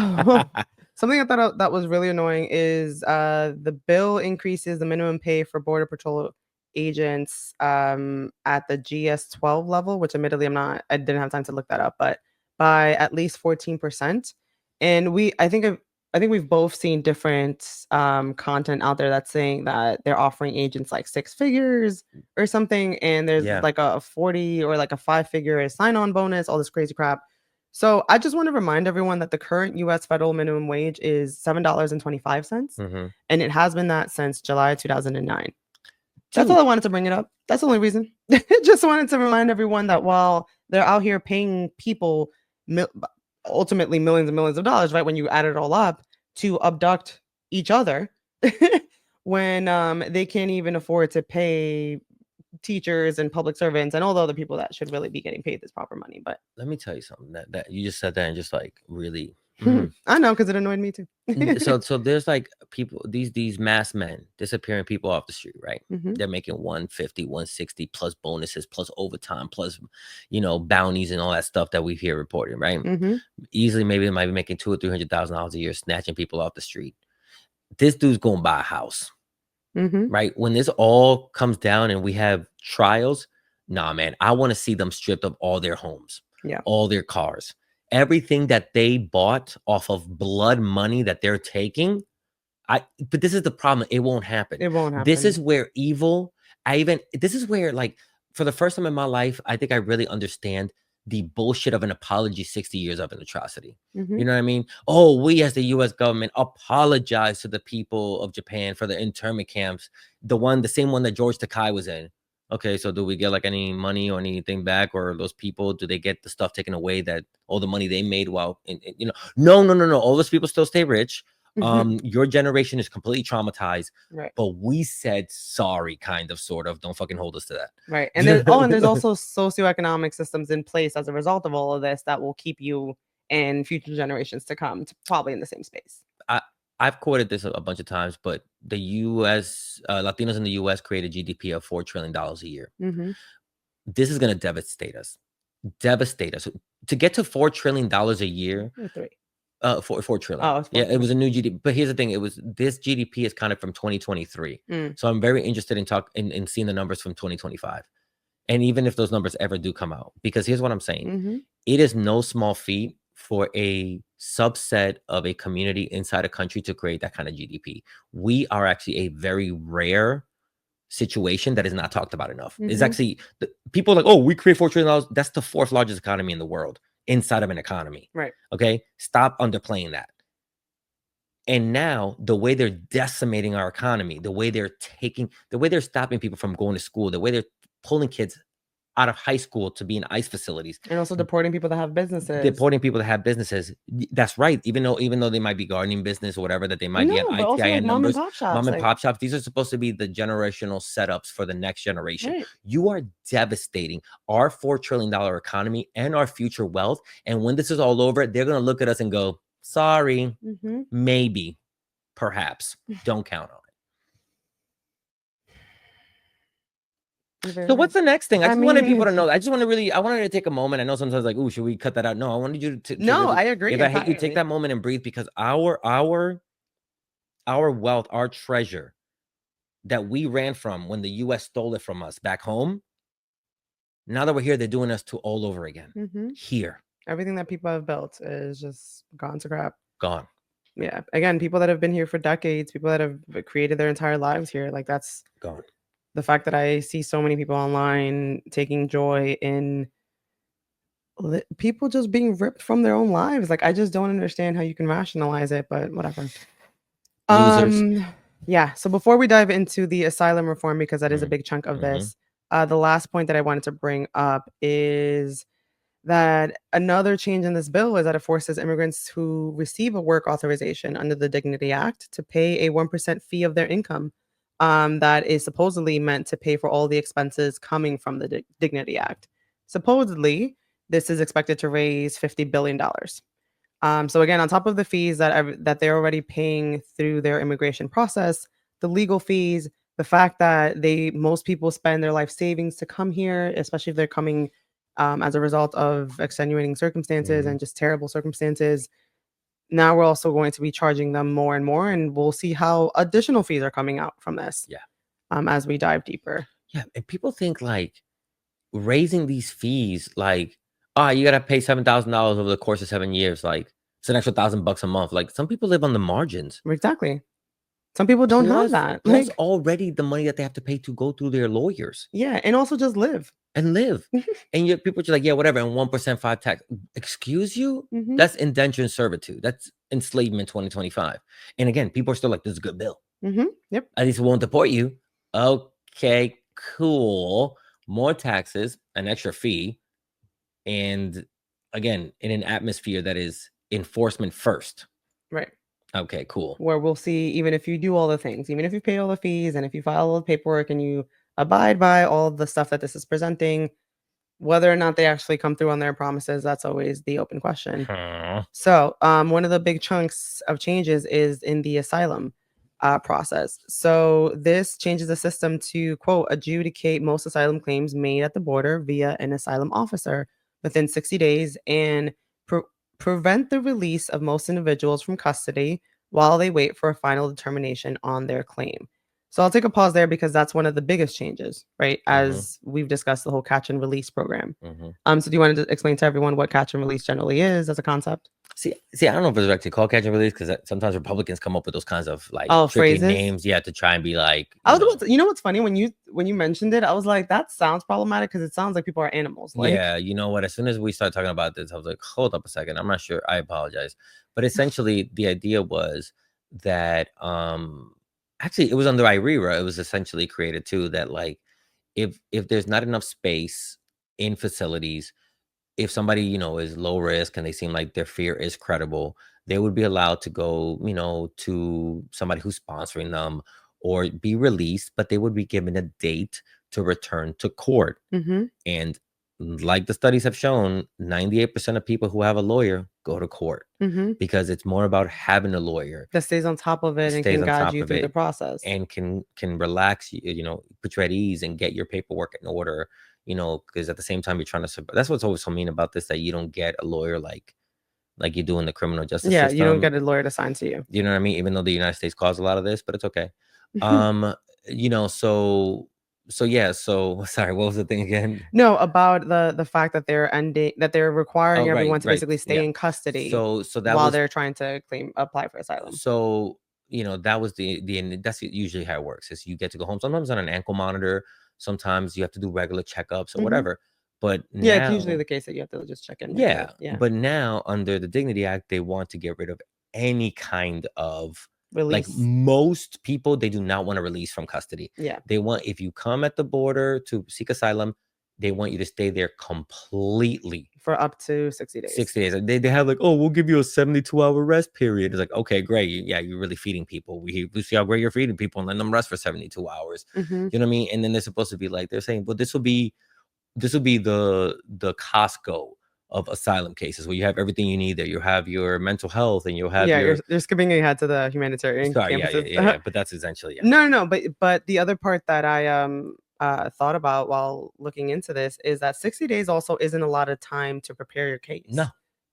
something I thought that was really annoying is the bill increases the minimum pay for border patrol agents at the GS 12 level, which admittedly I didn't have time to look that up, but by at least 14%. And I think we've both seen different content out there that's saying that they're offering agents like six figures or something, and there's Yeah. like a 40 or like a five-figure sign-on bonus, all this crazy crap. So I just want to remind everyone that the current US federal minimum wage is $7.25, Hmm. and it has been that since July 2009. That's all Dude. I wanted to bring it up. That's the only reason. Just wanted to remind everyone that while they're out here paying people mil- ultimately millions and millions of dollars, right? When you add it all up to abduct each other, when they can't even afford to pay teachers and public servants and all the other people that should really be getting paid this proper money. But Let me tell you something that you just said that and just like really. Mhm. I know because it annoyed me too. So there's like people, these mass men disappearing people off the street, right? Mhm, They're making 150, 160 plus bonuses, plus overtime, plus bounties and all that stuff that we hear reported, right? mhm, Easily, maybe they might be making $200,000 or $300,000 a year snatching people off the street. This dude's gonna buy a house, mhm. right? When this all comes down and we have trials, nah, man, I want to see them stripped of all their homes, Yeah, all their cars, everything that they bought off of blood money that they're taking. But this is the problem. It won't happen. it won't This happen. is where evil, this is where, like, for the first time in my life, I think I really understand the bullshit of an apology 60 years of an atrocity. Mhm. You know what I mean? Oh, we as the US government apologize to the people of Japan for the internment camps, the same one that George Takai was in. Okay, so do we get like any money or anything back, or those people, do they get the stuff taken away, that all the money they made while no, no, no, no. All those people still stay rich. Your generation is completely traumatized, Right. but we said sorry, kind of, sort of. Don't fucking hold us to Right. And there's that. also socioeconomic systems in place as a result of all of this that will keep you and future generations to come to probably in the same space. I, I've quoted this a bunch of times, but the U.S. Latinos in the U.S. create a GDP of $4 trillion a year. Mhm. This is going to devastate us. To get to $4 trillion a year, Or 3. 4 trillion. Oh, it's 4 Yeah, it was trillion. a new GDP. But here's the thing: this GDP is kind of from 2023. Mm. So I'm very interested in seeing the numbers from 2025. And even if those numbers ever do come out, because here's what I'm saying: Mhm. it is no small feat for a subset of a community inside a country to create that kind of GDP. We are actually a very rare situation that is not talked about enough. It's Mhm. actually, people are like, oh, we create $4 trillion. That's the fourth largest economy in the world inside of an economy. Right. Okay, stop underplaying that. And now the way they're decimating our economy, the way they're stopping people from going to school, the way they're pulling kids out of high school to be in ICE facilities, And also deporting people that have businesses. deporting people that have businesses. That's right. Even though they might be gardening business or whatever, that they might be No, on but also like ITIN mom and numbers, pop mom shops, and like pop shops. These are supposed to be the generational setups for the next generation. right. You are devastating our $4 trillion economy and our future wealth. And when this is all over, they're gonna look at us and go, "Sorry, Mhm. maybe, perhaps, don't count on it." You're very So right. what's the next thing? I I just wanted people mean, to know. I wanted to take a moment. I know sometimes like, oh, should we cut that out? No, I wanted you to no, really, I agree if I hate you, take entirely. that moment and breathe, because our wealth, our treasure that we ran from when the US stole it from us back home, Now that we're here, they're doing us to all over again. Mm-hmm. Here, Everything that people have built is just gone to crap. gone, Yeah. Again, people that have been here for decades, people that have created their entire lives here. Like that's gone. the fact that I see so many people online taking joy in people just being ripped from their own lives. Like I just don't understand how you can rationalize it, but whatever. Losers. Yeah. So before we dive into the asylum reform, because that is a Mm-hmm. big chunk of Mm-hmm. this, the last point that I wanted to bring up is that another change in this bill is that it forces immigrants who receive a work authorization under the Dignity Act to pay a 1% fee of their income. That is supposedly meant to pay for all the expenses coming from the Dignity Act. Supposedly, this is expected to raise $50 billion. So again, on top of the fees that they're already paying through their immigration process, the legal fees, the fact that most people spend their life savings to come here, especially if they're coming as a result of extenuating circumstances Mm-hmm. and just terrible circumstances. Now we're also going to be charging them more and more, and we'll see how additional fees are coming out from this. Yeah. As we dive deeper. Yeah. And people think like raising these fees, like, oh, you gotta pay $7,000 over the course of 7 years. Like it's an extra $1,000 a month. Like some people live on the margins. Exactly. Some people don't have that. Plus Like, already the money that they have to pay to go through their lawyers yeah, and also just live. and live. And yet people are just like, yeah, whatever, and 1% 5 tax. Excuse you? Mhm. That's indentured servitude. That's enslavement 2025. And again, people are still like, this is a good bill. Mhm. Yep. At least it won't deport you. Okay, cool. More taxes, an extra fee, and again, in an atmosphere that is enforcement first. Right. Okay, cool. Where we'll see, even if you do all the things, even if you pay all the fees and if you file all the paperwork and you abide by all of the stuff that this is presenting, whether or not they actually come through on their promises, that's always the open question. Huh. So, one of the big chunks of changes is in the asylum process. So, this changes the system to, quote, adjudicate most asylum claims made at the border via an asylum officer within 60 days and pre- prevent the release of most individuals from custody while they wait for a final determination on their claim. So, I'll take a pause there because that's one of the biggest changes, right? As we've discussed the whole catch and release program. So do you want to explain to everyone what catch and release generally is as a concept? See, I don't know if it's actually called catch and release because sometimes Republicans come up with those kinds of like Oh, tricky phrases? names, yeah, to try and be like, I was about to, you know what's funny when you mentioned it, I was like, that sounds problematic because it sounds like people are animals. Like, yeah, you know what? As soon as we start talking about this, I was like, hold up a second, I'm not sure. I apologize, but essentially, the idea was that actually it was under IRERA. It was essentially created too that like if there's not enough space in facilities, if somebody is low risk and they seem like their fear is credible, they would be allowed to go to somebody who's sponsoring them or be released, but they would be given a date to return to court. mhm, And like the studies have shown, 98% of people who have a lawyer go to court mhm. because it's more about having a lawyer, That stays on top of it and stays can on guide top you of through the it, process. and can relax you, put you at ease and get your paperwork in order, because at the same time you're trying to that's what's always so mean about this, that you don't get a lawyer like you do in the criminal justice Yeah, you don't system. get a lawyer assigned to you. You know what I mean? Even though the United States caused a lot of this, but it's okay. um so yeah, so sorry, what was the thing again? No, about the fact that they're requiring Oh, everyone right, to right, basically yeah. stay in custody So that while was they're trying to apply for asylum. so that was the that's usually how it works, is you get to go home sometimes on an ankle monitor, sometimes you have to do regular checkups or Mhm. whatever. But Yeah, it's usually now, the case that you have to just check in yeah, regular. Yeah. but now under the Dignity Act, they want to get rid of any kind of, like, Release. most people, they do not want to release from custody. Yeah. They want, if you come at the border to seek asylum, they want you to stay there completely For up to 60 days. 60 days. They have like, oh, we'll give you a 72-hour rest period. It's like, okay, great. Yeah, you're really feeding people. We see how great you're feeding people and letting them rest for 72 hours. Mhm. You know what I mean? And then they're supposed to be like, they're saying, well, this will be the Costco of asylum cases, where you have everything you need there. You have your mental health and you'll have Yeah, your, you're skipping ahead to the humanitarian sorry, yeah, yeah, campuses. yeah, yeah. But that's essentially, yeah. No, but the other part that I thought about while looking into this is that 60 days also isn't a lot of time to prepare your case. No.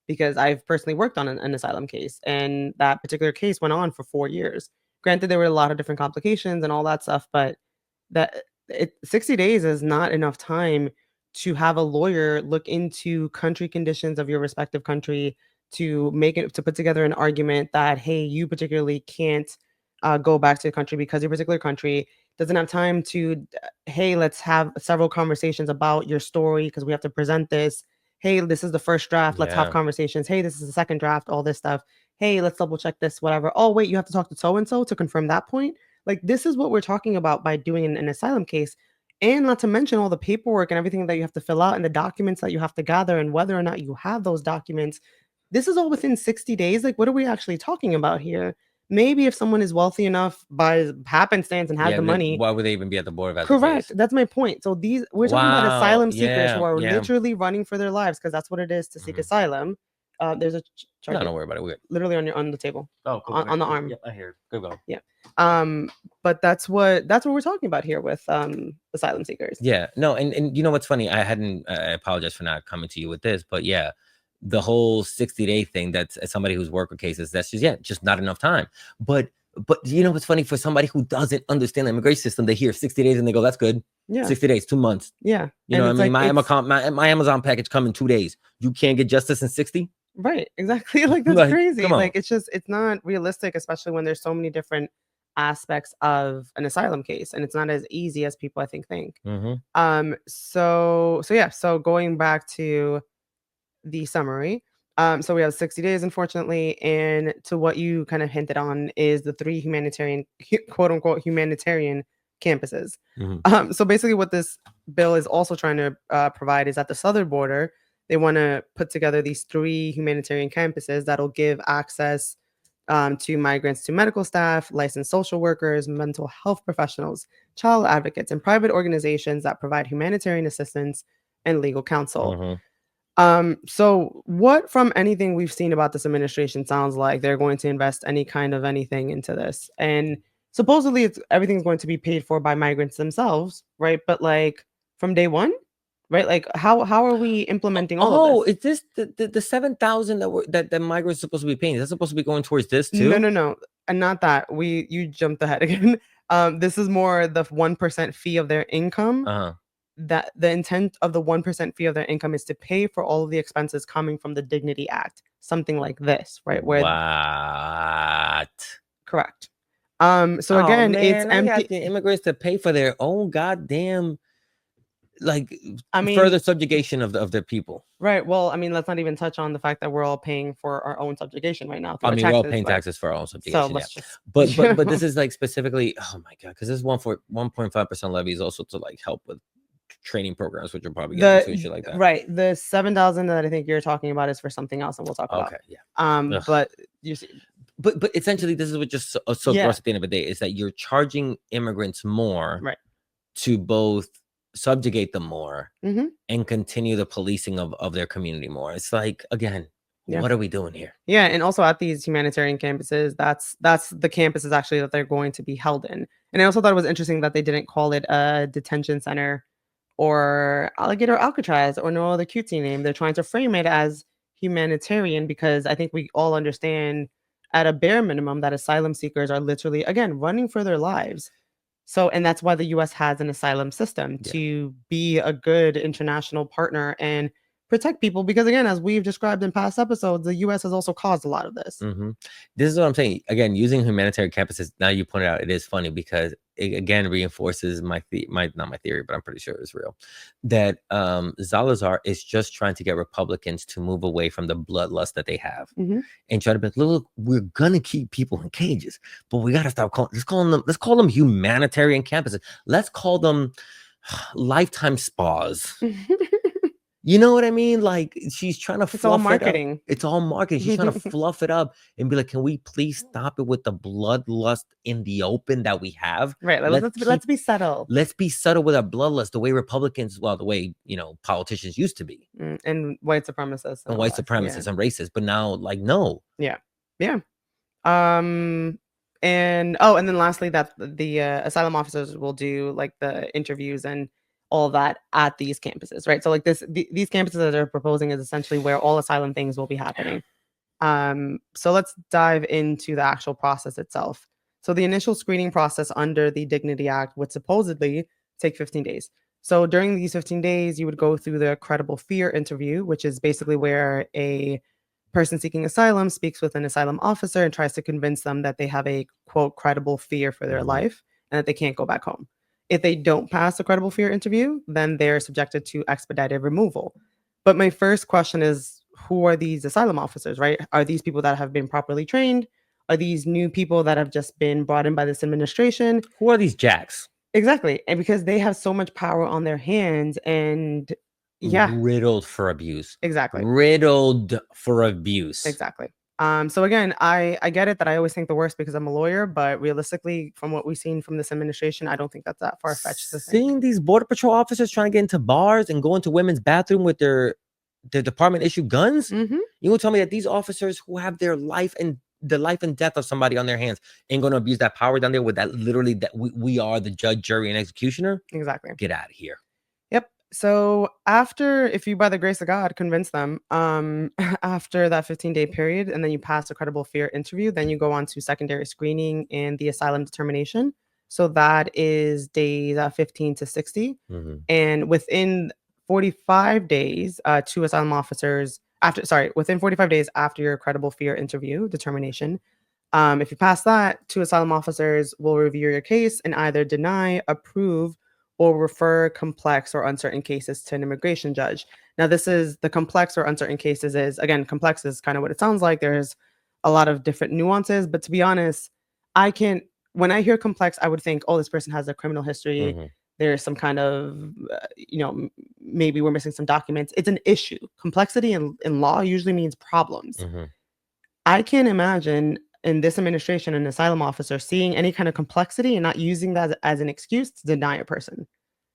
Because I've personally worked on an asylum case, and that particular case went on for 4 years. Granted, there were a lot of different complications and all that stuff, but 60 days is not enough time to have a lawyer look into country conditions of your respective country to put together an argument that, hey, you particularly can't go back to the country because your particular country doesn't have time to, hey, let's have several conversations about your story because we have to present this. Hey, this is the first draft. Let's have Yeah. conversations. Hey, this is the second draft. All this stuff. Hey, let's double check this, whatever. Oh, wait, you have to talk to so and so to confirm that point. Like, this is what we're talking about by doing an asylum case. And not to mention all the paperwork and everything that you have to fill out and the documents that you have to gather and whether or not you have those documents. This is all within 60 days. Like, what are we actually talking about here? Maybe if someone is wealthy enough by happenstance and has Yeah. the Then money. why would they even be at the border if that's the Correct. case? That's my point. So we're talking about Wow. asylum seekers who Yeah. are Yeah. literally running for their lives because that's what it is to seek Mhm. asylum. There's a No, charger don't worry about it. We're good. literally on the table, Oh, cool. on the Okay. arm. Yep, I hear. Good go. Yeah. But that's what we're talking about here with asylum seekers. Yeah. No, and you know what's funny? I apologize for not coming to you with this, but yeah, the whole 60-day thing, that's as somebody who's worked with cases, that's just not enough time. But you know what's funny? For somebody who doesn't understand the immigration system, they hear 60 days and they go, that's good. Yeah. 60 days, 2 months. Yeah. You know And what I it's mean? like My Amazon package come in 2 days. You can't get justice in 60? right, exactly. Like, that's Like, crazy. come on. Like, it's not realistic, especially when there's so many different aspects of an asylum case, and it's not as easy as people I think. Mm-hmm. So going back to the summary. So we have 60 days, unfortunately, and to what you kind of hinted on is the three humanitarian, quote unquote, humanitarian campuses. Mm-hmm. So basically, what this bill is also trying to provide is at the southern border, they want to put together these three humanitarian campuses that'll give access to migrants to medical staff, licensed social workers, mental health professionals, child advocates, and private organizations that provide humanitarian assistance and legal counsel. Mm-hmm. So what from anything we've seen about this administration sounds like they're going to invest any kind of anything into this. And supposedly everything's going to be paid for by migrants themselves, right? But like from day one, right? Like how are we implementing all Oh, of this? is this the 7,000 that the migrants supposed to be paying? Is that supposed to be going towards this No, too? no, no. And not that. You jumped ahead again. This is more the 1% fee of their income. Uh-huh. That the intent of the 1% fee of their income is to pay for all of the expenses coming from the Dignity Act, something like this, right? Where What? correct. So Oh again, it's man, I got empty. the immigrants to pay for their own goddamn, like, I mean, further subjugation of their people. right. Well, I mean, let's not even touch on the fact that we're all paying for our own subjugation right now through I our mean, we're all taxes, paying right? taxes for our own So subjugation, yeah. let's just, But this is like specifically, oh my god, because this 1.5% levy is also to like help with training programs, which you're probably getting into and shit like that. right. The 7,000 that I think you're talking about is for something else, and we'll talk about. Okay, yeah. Ugh. But you see, But essentially, this is what just so Yeah. gross at the end of the day is that you're charging immigrants more right. to both subjugate them more Mhm. and continue the policing of their community more. It's like, again, Yeah. what are we doing here? Yeah, and also at these humanitarian campuses, that's the campuses actually that they're going to be held in. And I also thought it was interesting that they didn't call it a detention center or alligator Alcatraz or no other cutesy name. They're trying to frame it as humanitarian because I think we all understand at a bare minimum that asylum seekers are literally, again, running for their lives. So, and that's why the US has an asylum system Yeah. to be a good international partner and protect people. Because again, as we've described in past episodes, the US has also caused a lot of this. This is what I'm saying. Again, using humanitarian campuses, now you pointed out, it is funny because it again reinforces not my theory, but I'm pretty sure it's real, that Salazar is just trying to get Republicans to move away from the bloodlust that they have and try to be like, look, we're gonna keep people in cages, but we gotta stop let's call them humanitarian campuses. Let's call them lifetime spas. You know what I mean? Like, she's trying to It's all fluff it up. marketing. It's all marketing. She's trying to fluff it up and be like, can we please stop it with the bloodlust in the open that we have? Right. Let's be subtle. Let's be subtle with our bloodlust, the way Republicans, well, the way, politicians used to be. And white supremacists. And white supremacists and racists. But now, like, no. Yeah. Yeah. And then lastly, that the asylum officers will do like the interviews and all that at these campuses, right? So like these campuses that they're proposing is essentially where all asylum things will be happening. So let's dive into the actual process itself. So the initial screening process under the Dignity Act would supposedly take 15 days. So during these 15 days, you would go through the credible fear interview, which is basically where a person seeking asylum speaks with an asylum officer and tries to convince them that they have a quote credible fear for their Mhm. life and that they can't go back home. If they don't pass the credible fear interview, then they're subjected to expedited removal. But my first question is, who are these asylum officers, right? Are these people that have been properly trained? Are these new people that have just been brought in by this administration? Who are these jacks? Exactly, and because they have so much power on their hands and yeah, Riddled for abuse. exactly, Riddled for abuse. exactly. So again, I get it that I always think the worst because I'm a lawyer, but realistically, from what we've seen from this administration, I don't think that's that far-fetched to think. Seeing these border patrol officers trying to get into bars and go into women's bathroom with their department issued guns. Mhm, You will tell me that these officers who have their life and the life and death of somebody on their hands ain't going to abuse that power down there with that literally that we are the judge, jury, and executioner? exactly. Get out of here. Yep. So after, if you by the grace of God convince them, after that 15-day period, and then you pass a credible fear interview, then you go on to secondary screening and the asylum determination. So that is days 15 to 60. Mhm. And within 45 days, two asylum officers within 45 days after your credible fear interview determination, if you pass that, two asylum officers will review your case and either deny, approve, or refer complex or uncertain cases to an immigration judge. Now, this is the complex or uncertain cases is again, complex is kind of what it sounds like. There's a lot of different nuances, but to be honest, I can't, when I hear complex, I would think, oh, this person has a criminal history. Mhm. There's some kind of, maybe we're missing some documents. It's an issue. Complexity in law usually means problems. Mhm. I can't imagine in this administration an asylum officer seeing any kind of complexity and not using that as an excuse to deny a person.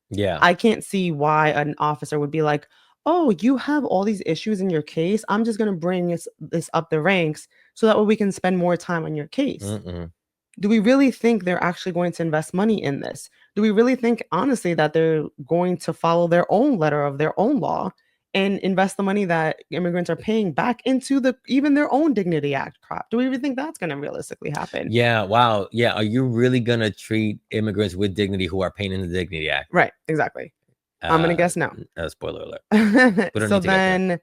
Yeah. I can't see why an officer would be like, "Oh, you have all these issues in your case. I'm just going to bring this up the ranks so that way we can spend more time on your case." Mm-mm. Do we really think they're actually going to invest money in this? Do we really think, honestly, that they're going to follow their own letter of their own law and invest the money that immigrants are paying back into even their own Dignity Act crap? Do we even think that's going to realistically happen? Yeah. Wow. Yeah. Are you really gonna treat immigrants with dignity who are paying in the Dignity Act? Right, exactly. I'm gonna guess no. Spoiler alert. We don't So need to get there.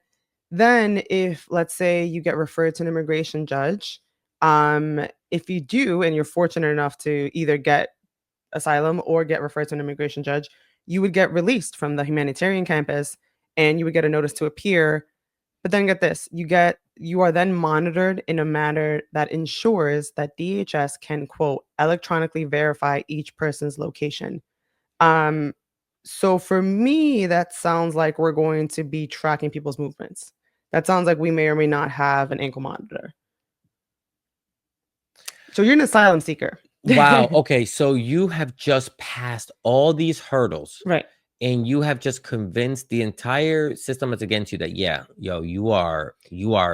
then if let's say you get referred to an immigration judge, if you do and you're fortunate enough to either get asylum or get referred to an immigration judge, you would get released from the humanitarian campus and you would get a notice to appear. But then get this, you are then monitored in a manner that ensures that DHS can quote electronically verify each person's location. Um, so for me, that sounds like we're going to be tracking people's movements. That sounds like we may or may not have an ankle monitor. So you're an asylum seeker. Wow. Okay. So you have just passed all these hurdles Right. and you have just convinced the entire system that's against you that, yeah, yo, you are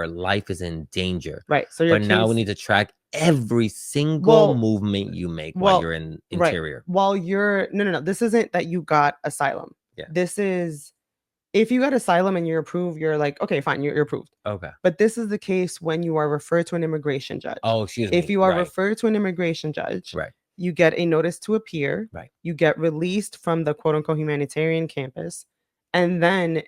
life is in danger. Right. So your But now we case, need to track every single well, movement you make while well, you're in right. interior. While you're no, no, no. This isn't that you got asylum. Yeah. This is if you got asylum and you're approved, you're like, okay, fine, you're approved. Okay. But this is the case when you are referred to an immigration judge. Oh, excuse If me. you are Right. referred to an immigration judge, Right. you get a notice to appear, Right. you get released from the quote unquote humanitarian campus, and then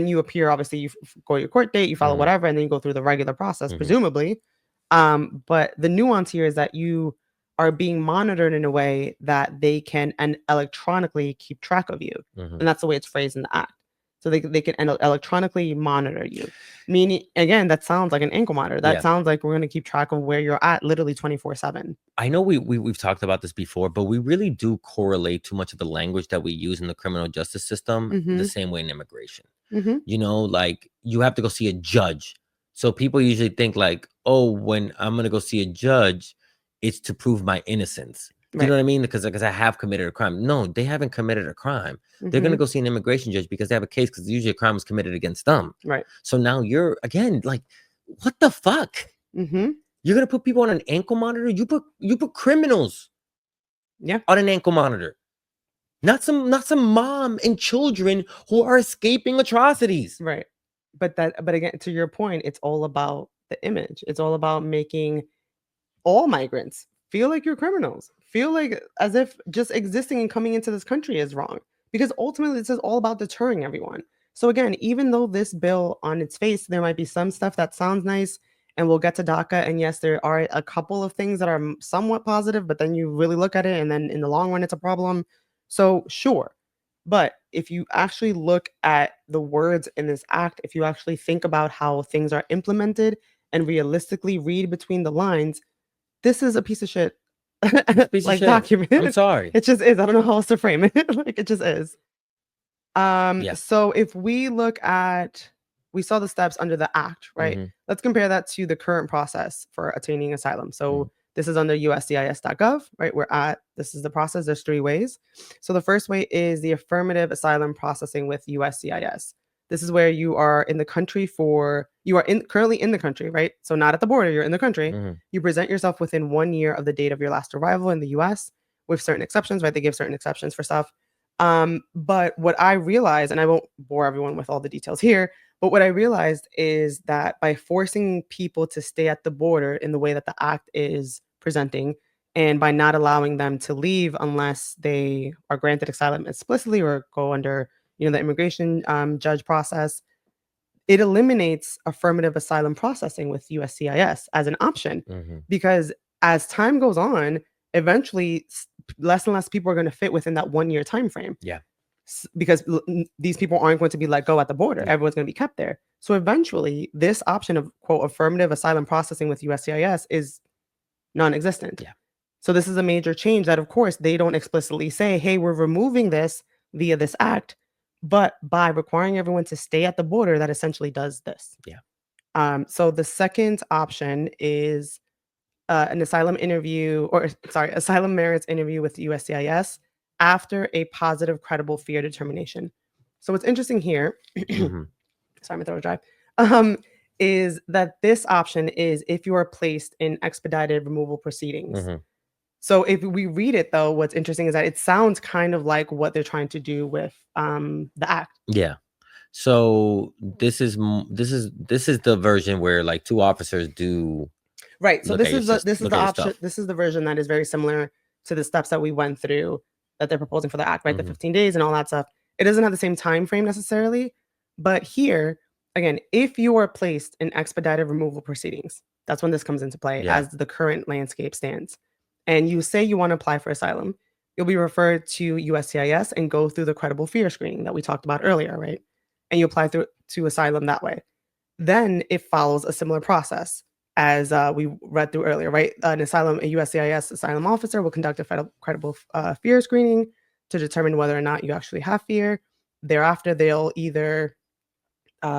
you appear, obviously, go to your court date, you follow Mhm. whatever, and then you go through the regular process, Mhm. presumably. But the nuance here is that you are being monitored in a way that they can and electronically keep track of you. Mhm. And that's the way it's phrased in the act. So they can electronically monitor you. Meaning, again, that sounds like an ankle monitor. That Yeah. sounds like we're going to keep track of where you're at literally 24/7. I know we've talked about this before, but we really do correlate too much of the language that we use in the criminal justice system the Mhm. same way in immigration. Mhm. Like you have to go see a judge. So people usually think like, oh, when I'm gonna go see a judge, it's to prove my innocence. Do you Right. know what I mean? Because I have committed a crime. No, they haven't committed a crime. They're gonna Mhm. go see an immigration judge because they have a case because usually a crime was committed against them. Right. So now you're again like, what the fuck? Mhm. You're gonna put people on an ankle monitor? You put criminals Yeah. on an ankle monitor. Not some mom and children who are escaping atrocities. Right. But again, to your point, it's all about the image. It's all about making all migrants feel like you're criminals. Feel like as if just existing and coming into this country is wrong. because ultimately this is all about deterring everyone. So again, even though this bill on its face, there might be some stuff that sounds nice, and we'll get to DACA. And yes, there are a couple of things that are somewhat positive, but then you really look at it, and then in the long run, it's a problem. So sure. But if you actually look at the words in this act, if you actually think about how things are implemented and realistically read between the lines, this is a piece of shit Piece of like shit. I'm document. sorry. It just is. I don't know how else to frame it. Like it just is. Yeah. So if we look at we saw the steps under the act, right? Mhm. Let's compare that to the current process for attaining asylum. Mhm. So this is under USCIS.gov, right? This is the process. There's 3 ways. So the first way is the affirmative asylum processing with USCIS. This is where you are in the country currently in the country, right? So not at the border, you're in the country. Mhm. You present yourself within 1 year of the date of your last arrival in the US with certain exceptions, right? They give certain exceptions for stuff. But what I realized, and I won't bore everyone with all the details here, but what I realized is that by forcing people to stay at the border in the way that the act is presenting, and by not allowing them to leave unless they are granted asylum explicitly or go under, the immigration judge process, it eliminates affirmative asylum processing with USCIS as an option, Mhm. because as time goes on, eventually less and less people are going to fit within that 1 year time frame, Yeah. because these people aren't going to be let go at the border. Yeah. Everyone's going to be kept there. So eventually, this option of quote affirmative asylum processing with USCIS is non-existent. Yeah. So this is a major change that, of course, they don't explicitly say, "Hey, we're removing this via this act," but by requiring everyone to stay at the border, that essentially does this. Yeah. So the second option is an asylum interview, or sorry, asylum merits interview with the USCIS after a positive credible fear determination. So what's interesting here, Mhm. sorry, my throat dry, um, is that this option is if you are placed in expedited removal proceedings. Mhm. So if we read it though, what's interesting is that it sounds kind of like what they're trying to do with the act. Yeah. So this is the version where like two officers do Right. So look at your this is look the at your option. stuff. This is the version that is very similar to the steps that we went through that they're proposing for the act, right? The Mhm. 15 days and all that stuff. It doesn't have the same time frame necessarily, but here again, if you are placed in expedited removal proceedings, that's when this comes into play Yeah. as the current landscape stands. And you say you want to apply for asylum, you'll be referred to USCIS and go through the credible fear screening that we talked about earlier, right? And you apply through to asylum that way. Then it follows a similar process as we read through earlier, right? A USCIS asylum officer will conduct a credible fear screening to determine whether or not you actually have fear. Thereafter, they'll either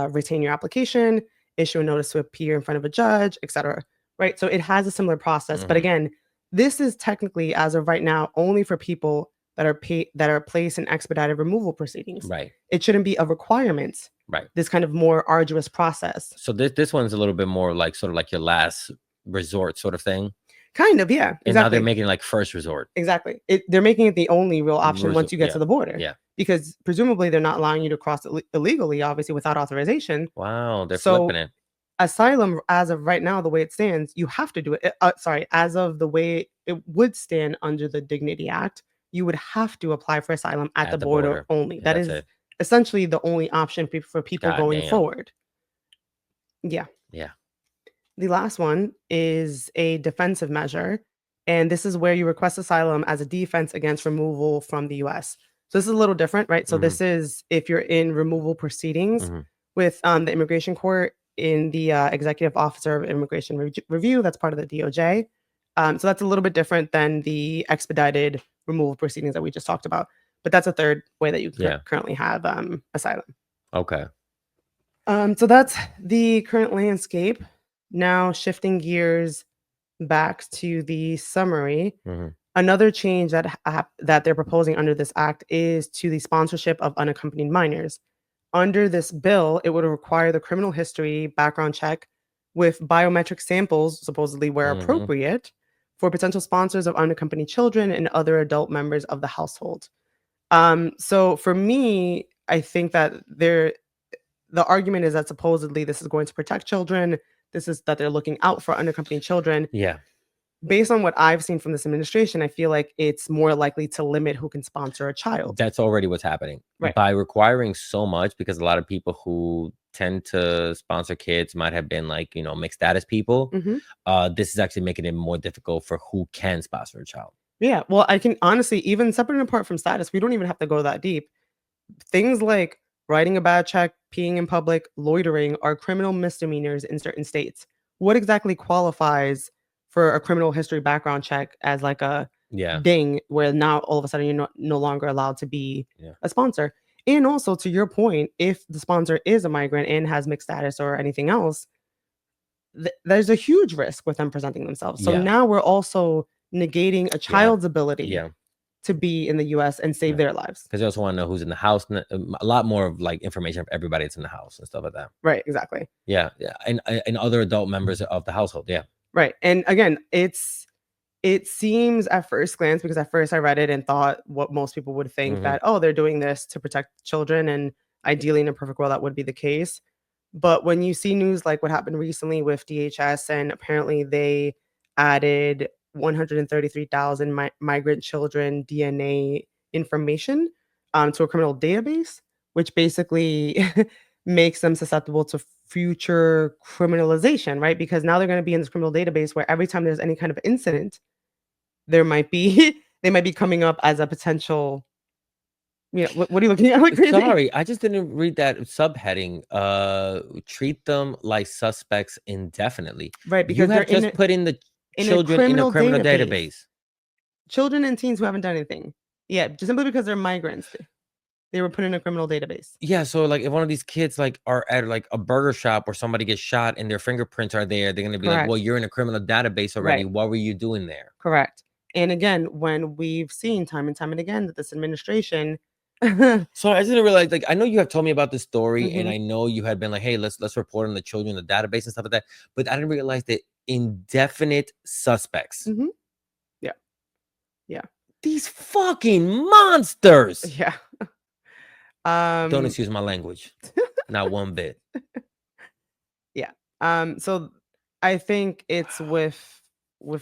retain your application, issue a notice to appear in front of a judge, etc. Right? So it has a similar process, but Mhm. again, this is technically, as of right now, only for people that are placed in expedited removal proceedings. Right. It shouldn't be a requirement. Right. This kind of more arduous process. So this one's a little bit more like sort of like your last resort sort of thing. Kind of, yeah, And now they're exactly. making like first resort. Exactly. They're making it the only real option once you get Yeah. to the border, Yeah. because presumably they're not allowing you to cross illegally, obviously without authorization. Wow, they're flipping So it. asylum, as of right now, the way it stands, you have to do it. Sorry, as of the way it would stand under the Dignity Act, you would have to apply for asylum at the At the border border. only. Yeah, That that's is it. essentially the only option for people God going damn. forward. Yeah. Yeah. The last one is a defensive measure, and this is where you request asylum as a defense against removal from the US. So this is a little different, right? So Mhm. this is if you're in removal proceedings Mhm. with the immigration court in the executive officer of immigration review, that's part of the DOJ. So that's a little bit different than the expedited removal proceedings that we just talked about. But that's a third way that you Yeah. currently have asylum. Okay. So that's the current landscape. Now shifting gears back to the summary. Mhm. Another change that they're proposing under this act is to the sponsorship of unaccompanied minors. Under this bill, it would require the criminal history background check with biometric samples, supposedly where Mhm. appropriate, for potential sponsors of unaccompanied children and other adult members of the household. So for me, I think that the argument is that supposedly this is going to protect children. This is that they're looking out for unaccompanied children. Yeah. based on what I've seen from this administration, I feel like it's more likely to limit who can sponsor a child. That's already what's happening Right. by requiring so much, because a lot of people who tend to sponsor kids might have been like, mixed status people. This is actually making it more difficult for who can sponsor a child. Yeah. Well, I can honestly, even separate and apart from status, we don't even have to go that deep. Things like writing a bad check, peeing in public, loitering are criminal misdemeanors in certain states. What exactly qualifies for a criminal history background check as like a Yeah. ding where now all of a sudden you're no longer allowed to be Yeah. a sponsor? And also, to your point, if the sponsor is a migrant and has mixed status or anything else, there's a huge risk with them presenting themselves. So Yeah. now we're also negating a child's ability Yeah. to be in the US and save their lives. Because they also want to know who's in the house, a lot more of like information of everybody that's in the house and stuff like that. Right, exactly. Yeah, and other adult members of the household. Yeah. Right. And again, it seems at first glance, because at first I read it and thought what most people would think, that, oh, they're doing this to protect children, and ideally in a perfect world that would be the case. But when you see news like what happened recently with DHS, and apparently they added 133,000 migrant children DNA information to a criminal database, which basically makes them susceptible to future criminalization, right? Because now they're going to be in this criminal database where every time there's any kind of incident, there might be they might be coming up as a potential. What are you looking at? Like crazy? Sorry, I just didn't read that subheading. Treat them like suspects indefinitely. Right, because you have just put in the children in a criminal database. Children and teens who haven't done anything. Yeah, just simply because they're migrants. They were put in a criminal database. Yeah, so like if one of these kids like are at like a burger shop where somebody gets shot and their fingerprints are there, they're gonna be like, well, you're in a criminal database already. Right. What were you doing there? Correct. And again, when we've seen time and time and again that this administration. So I didn't realize, like, I know you have told me about this story, and I know you had been like, hey, let's report on the children in the database and stuff like that. But I didn't realize that indefinite suspects. Yeah. Yeah. These fucking monsters. Yeah. Don't excuse my language. Not one bit. Yeah. So I think it's with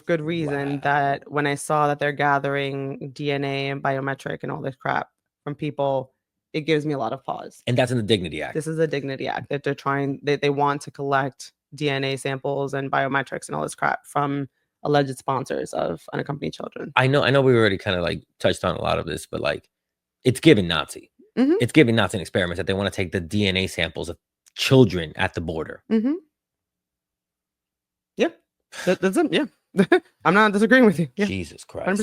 good reason that when I saw that they're gathering DNA and biometric and all this crap from people, it gives me a lot of pause. And that's in the Dignity Act. This is the Dignity Act that they're trying. They want to collect DNA samples and biometrics and all this crap from alleged sponsors of unaccompanied children. I know we already kind of like touched on a lot of this, but like it's giving Nazi. It's giving Nazi experiments that they want to take the DNA samples of children at the border. Yeah, that's it. Yeah, I'm not disagreeing with you. Yeah. Jesus Christ.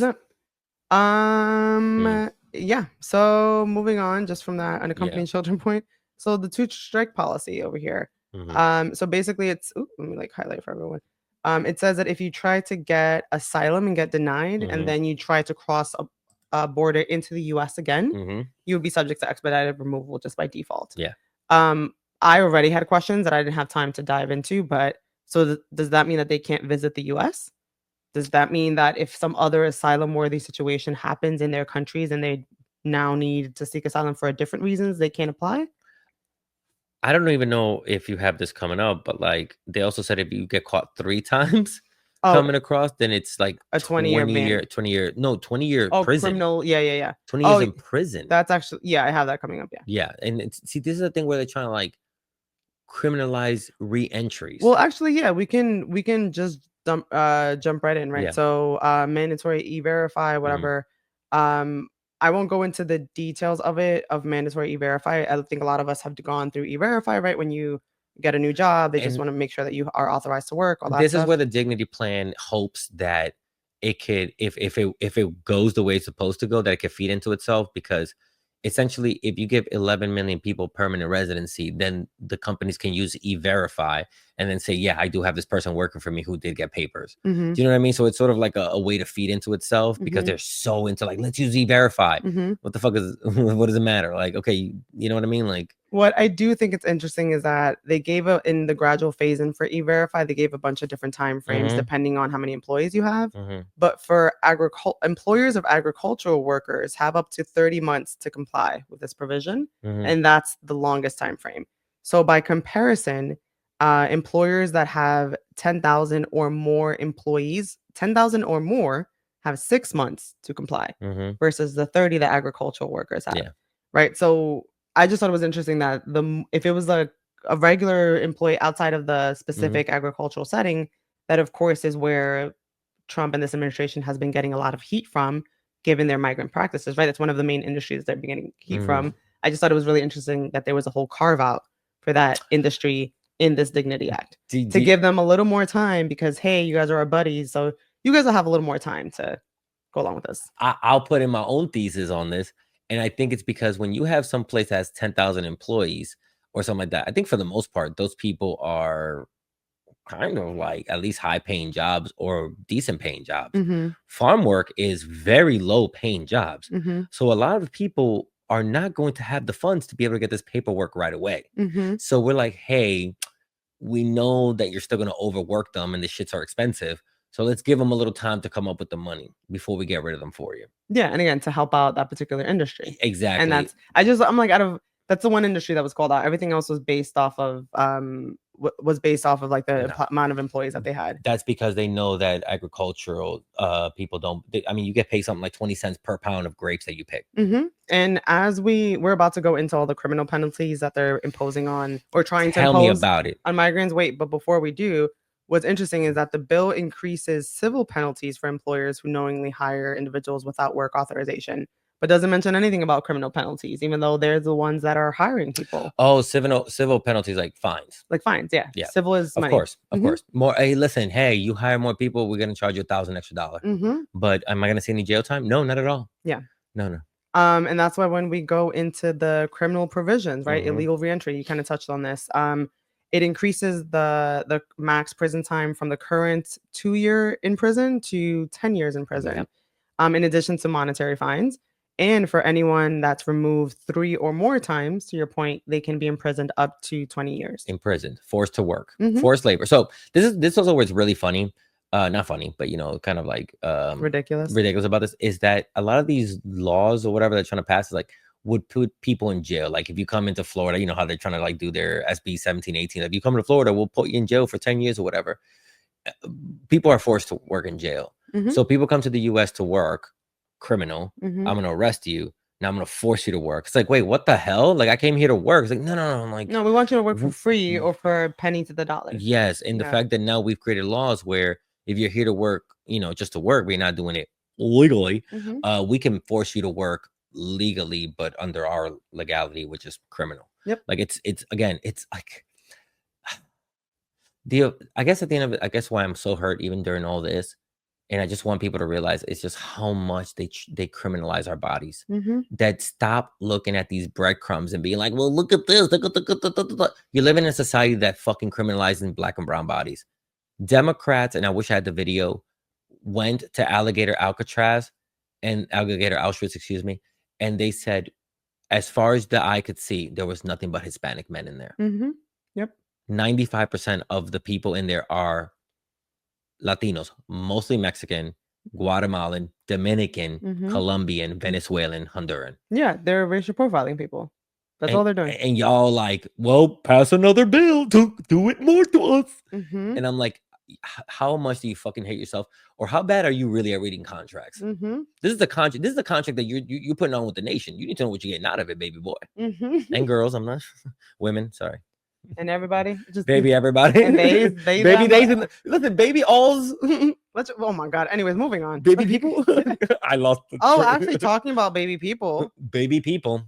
100%. Yeah. So moving on, just from that unaccompanied children point. So the two-strike policy over here. So basically, it's let me like highlight for everyone. It says that if you try to get asylum and get denied, and then you try to cross a border into the U.S. again, you would be subject to expedited removal just by default. Yeah. I already had questions that I didn't have time to dive into, but so does that mean that they can't visit the U.S.? Does that mean that if some other asylum-worthy situation happens in their countries and they now need to seek asylum for different reasons, they can't apply? I don't even know if you have this coming up, but like they also said if you get caught 3 times coming across, then it's like a 20-year ban. 20-year prison. Criminal, yeah. 20 years in prison. That's actually, I have that coming up, yeah. Yeah, and see, this is the thing where they're trying to like criminalize re-entries. Well, actually, yeah, we can just jump right in, right? Yeah. So mandatory e-verify, whatever. I won't go into the details of mandatory e-verify. I think a lot of us have gone through e-verify, right? When you get a new job, they just want to make sure that you are authorized to work. All that this stuff. Is where the Dignity Plan hopes that it could, if it goes the way it's supposed to go, that it could feed into itself, because essentially, if you give 11 million people permanent residency, then the companies can use e-verify and then say, yeah, I do have this person working for me who did get papers. Do you know what I mean? So it's sort of like a way to feed into itself, because they're so into like, let's use e-verify. What the fuck what does it matter? Like, okay, you know what I mean? Like, what I do think it's interesting is that they gave in the gradual phase in for e-verify, they gave a bunch of different time frames depending on how many employees you have. But for employers of agricultural workers have up to 30 months to comply with this provision, and that's the longest time frame. So by comparison, employers that have 10,000 or more employees 10,000 or more have 6 months to comply Mm-hmm. versus the 30 that agricultural workers have. Yeah. Right? So I just thought it was interesting that if it was a regular employee outside of the Mm-hmm. specific agricultural setting, that of course is where Trump and this administration has been getting a lot of heat from, given their migrant practices, right? That's one of the main industries they're getting heat Mm-hmm. from. I just thought it was really interesting that there was a whole carve out for that industry in this Dignity Act to give them a little more time because, hey, you guys are our buddies. So you guys will have a little more time to go along with this. I'll put in my own thesis on this. And I think it's because when you have some place that has 10,000 employees or something like that, I think for the most part, those people are kind of like at least high paying jobs or decent paying jobs. Mm-hmm. Farm work is very low paying jobs. Mm-hmm. So a lot of people are not going to have the funds to be able to get this paperwork right away. Mm-hmm. So we're like, hey, we know that you're still going to overwork them and the shits are expensive. So let's give them a little time to come up with the money before we get rid of them for you. Yeah, and again, to help out that particular industry. Exactly. And I'm like, that's the one industry that was called out. Everything else was based off of like the amount of employees that they had. That's because they know that agricultural people don't. You get paid something like 20 cents per pound of grapes that you pick. Mm-hmm. And as we're about to go into all the criminal penalties that they're imposing on or trying to impose me about it on migrants. Wait, but before we do, what's interesting is that the bill increases civil penalties for employers who knowingly hire individuals without work authorization, but doesn't mention anything about criminal penalties, even though they're the ones that are hiring people. Oh, civil penalties like fines. Like fines, yeah. Yeah. Civil is money. Of course. More. Hey, listen. Hey, you hire more people, we're gonna charge you $1,000 extra. Mm-hmm. But am I gonna see any jail time? No, not at all. Yeah. No. And that's why when we go into the criminal provisions, right, illegal reentry, you kind of touched on this. It increases the max prison time from the current 2 year in prison to 10 years in prison. Yeah. In addition to monetary fines. And for anyone that's removed 3 or more times, to your point, they can be imprisoned up to 20 years. Imprisoned, forced to work, forced labor. So this is also where it's really funny. Not funny, but kind of like ridiculous about this is that a lot of these laws or whatever they're trying to pass is like would put people in jail. Like if you come into Florida, you know how they're trying to like do their SB 1718. If you come to Florida, we'll put you in jail for 10 years or whatever. People are forced to work in jail. So people come to the US to work, criminal. I'm going to arrest you. Now I'm going to force you to work. It's like, wait, what the hell? Like I came here to work. It's like, no. I'm like, no, we want you to work for free or for a penny to the dollar. Yes. And the fact that now we've created laws where if you're here to work, just to work, we're not doing it legally. We can force you to work legally, but under our legality, which is criminal. Yep. Like it's again, it's like I guess at the end of it, I guess why I'm so hurt even during all this, and I just want people to realize it's just how much they criminalize our bodies. That stop looking at these breadcrumbs and being like, well, look at this. You're living in a society that fucking criminalizing Black and brown bodies. Democrats, and I wish I had the video, went to Alligator Auschwitz, and they said, as far as the eye could see, there was nothing but Hispanic men in there. Yep. 95% of the people in there are Latinos, mostly Mexican, Guatemalan, Dominican, Colombian, Venezuelan, Honduran. Yeah, they're racial profiling people. That's all they're doing. And y'all like, well, pass another bill to do it more to us. And I'm like, how much do you fucking hate yourself, or how bad are you really at reading contracts? This is the contract. This is the contract that you're putting on with the nation. You need to know what you're getting out of it, baby boy and girls. I'm not women. Sorry. And everybody, just baby, everybody, and they baby days. Listen, baby, alls. Oh my god. Anyways, moving on. Baby people. I lost. Actually, talking about baby people. Baby people.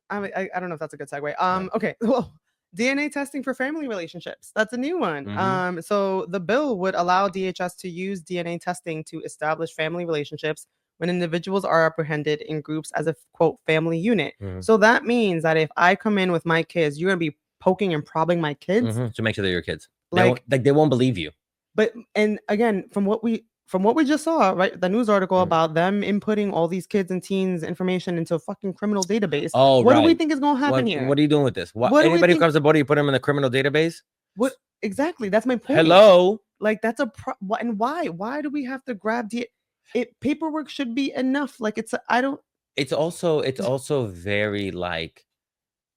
I don't know if that's a good segue. Okay. Well, DNA testing for family relationships. That's a new one. So the bill would allow DHS to use DNA testing to establish family relationships when individuals are apprehended in groups as a quote family unit. So that means that if I come in with my kids, you're gonna be poking and probbing my kids to make sure they're your kids. They won't believe you. But and again, from what we just saw, right, the news article about them inputting all these kids and teens information into a fucking criminal database. What do we think is going to happen here? What are you doing with this? Anybody who comes to the body, you put them in the criminal database? What exactly? That's my point. Hello. Like that's and why? Why do we have to grab paperwork should be enough. Like it's also very like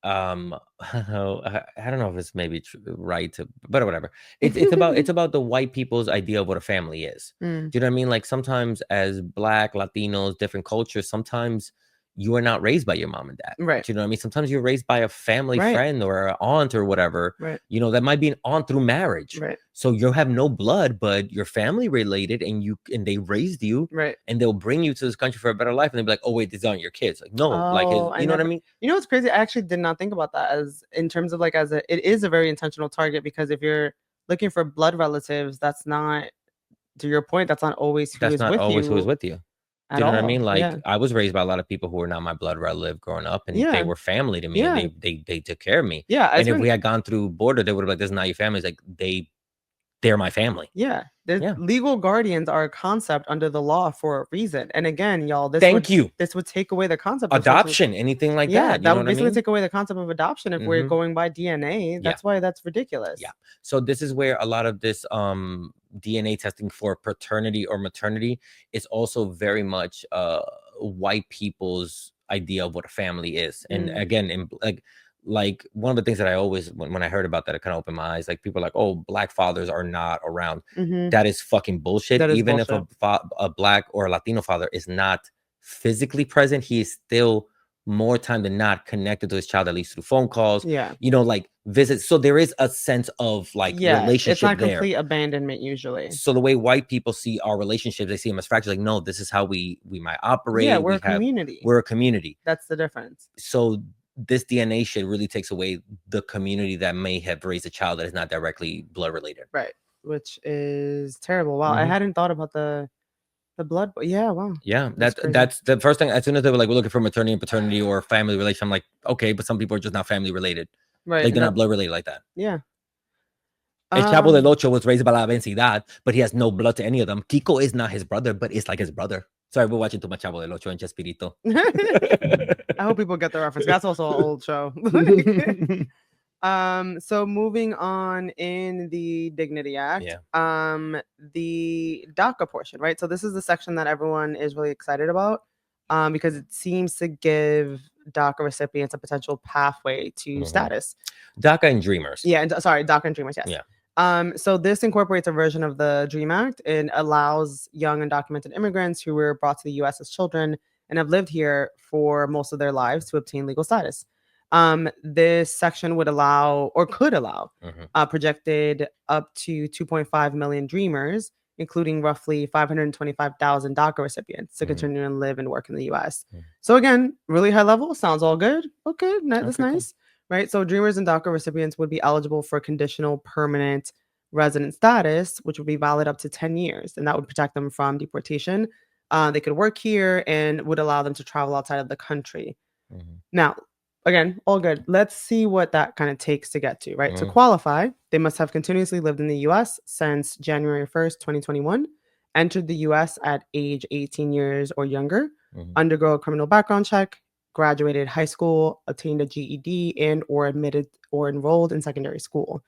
I don't know if it's maybe right to, but whatever. It's about the white people's idea of what a family is. Mm, Do you know what I mean? Like sometimes as Black, Latinos, different cultures, sometimes you are not raised by your mom and dad. right, Do you know what I mean? Sometimes you're raised by a family right, friend or an aunt or whatever. right, You know, that might be an aunt through marriage. right, So you have no blood, but you're family related, and they raised you, right. and they'll bring you to this country for a better life, and they'll be like, "Oh wait, these aren't your kids." Like, no, like Oh, I you know what I never. mean? You know what's crazy? I actually did not think about that as in terms of like as a. It is a very intentional target because if you're looking for blood relatives, that's not to your point. That's not always who That's is not with always who is you with you. Do at you know what I all. mean? Like Yeah, I was raised by a lot of people who were not my blood relative growing up, and they yeah, were family to me, and yeah, they took care of me. yeah. I And if we spent. had gone through border, they would have like, "This is not your family." It's like they're my family. Yeah, the Yeah. legal guardians are a concept under the law for a reason. And again, y'all, Thank you. this would take away the concept of social. Adoption, anything like Yeah, that. You that know would what I basically mean? take away the concept of adoption if we're Hmm. going by DNA. Yeah. That's why that's Yeah. ridiculous. So this is where a lot of this DNA testing for paternity or maternity is also very much white people's idea of what a family is. And Mm, again, like one of the things that I always when I heard about that, it kind of opened my eyes. Like people are like, oh, Black fathers are not around. mhm. That is fucking bullshit. That is Even if bullshit. a Black or a Latino father is not physically present, he is still more time than not connected to his child, at least through phone calls, Yeah. like visits. So there is a sense of like Yeah, it's relationship not there. complete abandonment usually. So the way white people see our relationships, they see them as fractures. Like, no, this is how we might Yeah, operate. we're a community. We're a community. That's the difference. So this DNA shit really takes away the community that may have raised a child that is not directly blood related. Right. Which is terrible. Wow, I Mhm. hadn't thought about the blood. Yeah, wow. Yeah, That's crazy. that's the first thing. As soon as they were like, we're looking for maternity and paternity or family relation, I'm like, okay, but some people are just not family related. Right. Like And they're that, not blood related like that. yeah. El Chavo del Ocho was raised by la Vencida, but he has no blood to any of them. Kiko is not his brother, but it's like his brother. Sorry, we're watching too much Chavo del Ocho and Chespirito. I hope people get the reference. That's also an old show. So moving on in the Dignity Act, the DACA portion, right? So this is the section that everyone is really excited about, because it seems to give DACA recipients a potential pathway to status. DACA and Dreamers. Yeah, and sorry, DACA and Dreamers, yes. Yeah. So this incorporates a version of the DREAM Act and allows young undocumented immigrants who were brought to the U.S. as children and have lived here for most of their lives to obtain legal status. This section would allow or could allow projected up to 2.5 million Dreamers, including roughly 525,000 DACA recipients, to continue and live and work in the U.S. So again, really high level, sounds all good. Okay, that's nice. Cool. Right, so Dreamers and DACA recipients would be eligible for conditional permanent resident status, which would be valid up to 10 years, and that would protect them from deportation. They could work here and would allow them to travel outside of the country. Now, again, all good. Let's see what that kind of takes to get to, right? To qualify, they must have continuously lived in the U.S. since January 1st, 2021, entered the U.S. at age 18 years or younger, undergo a criminal background check, graduated high school, obtained a GED, and or admitted or enrolled in secondary school.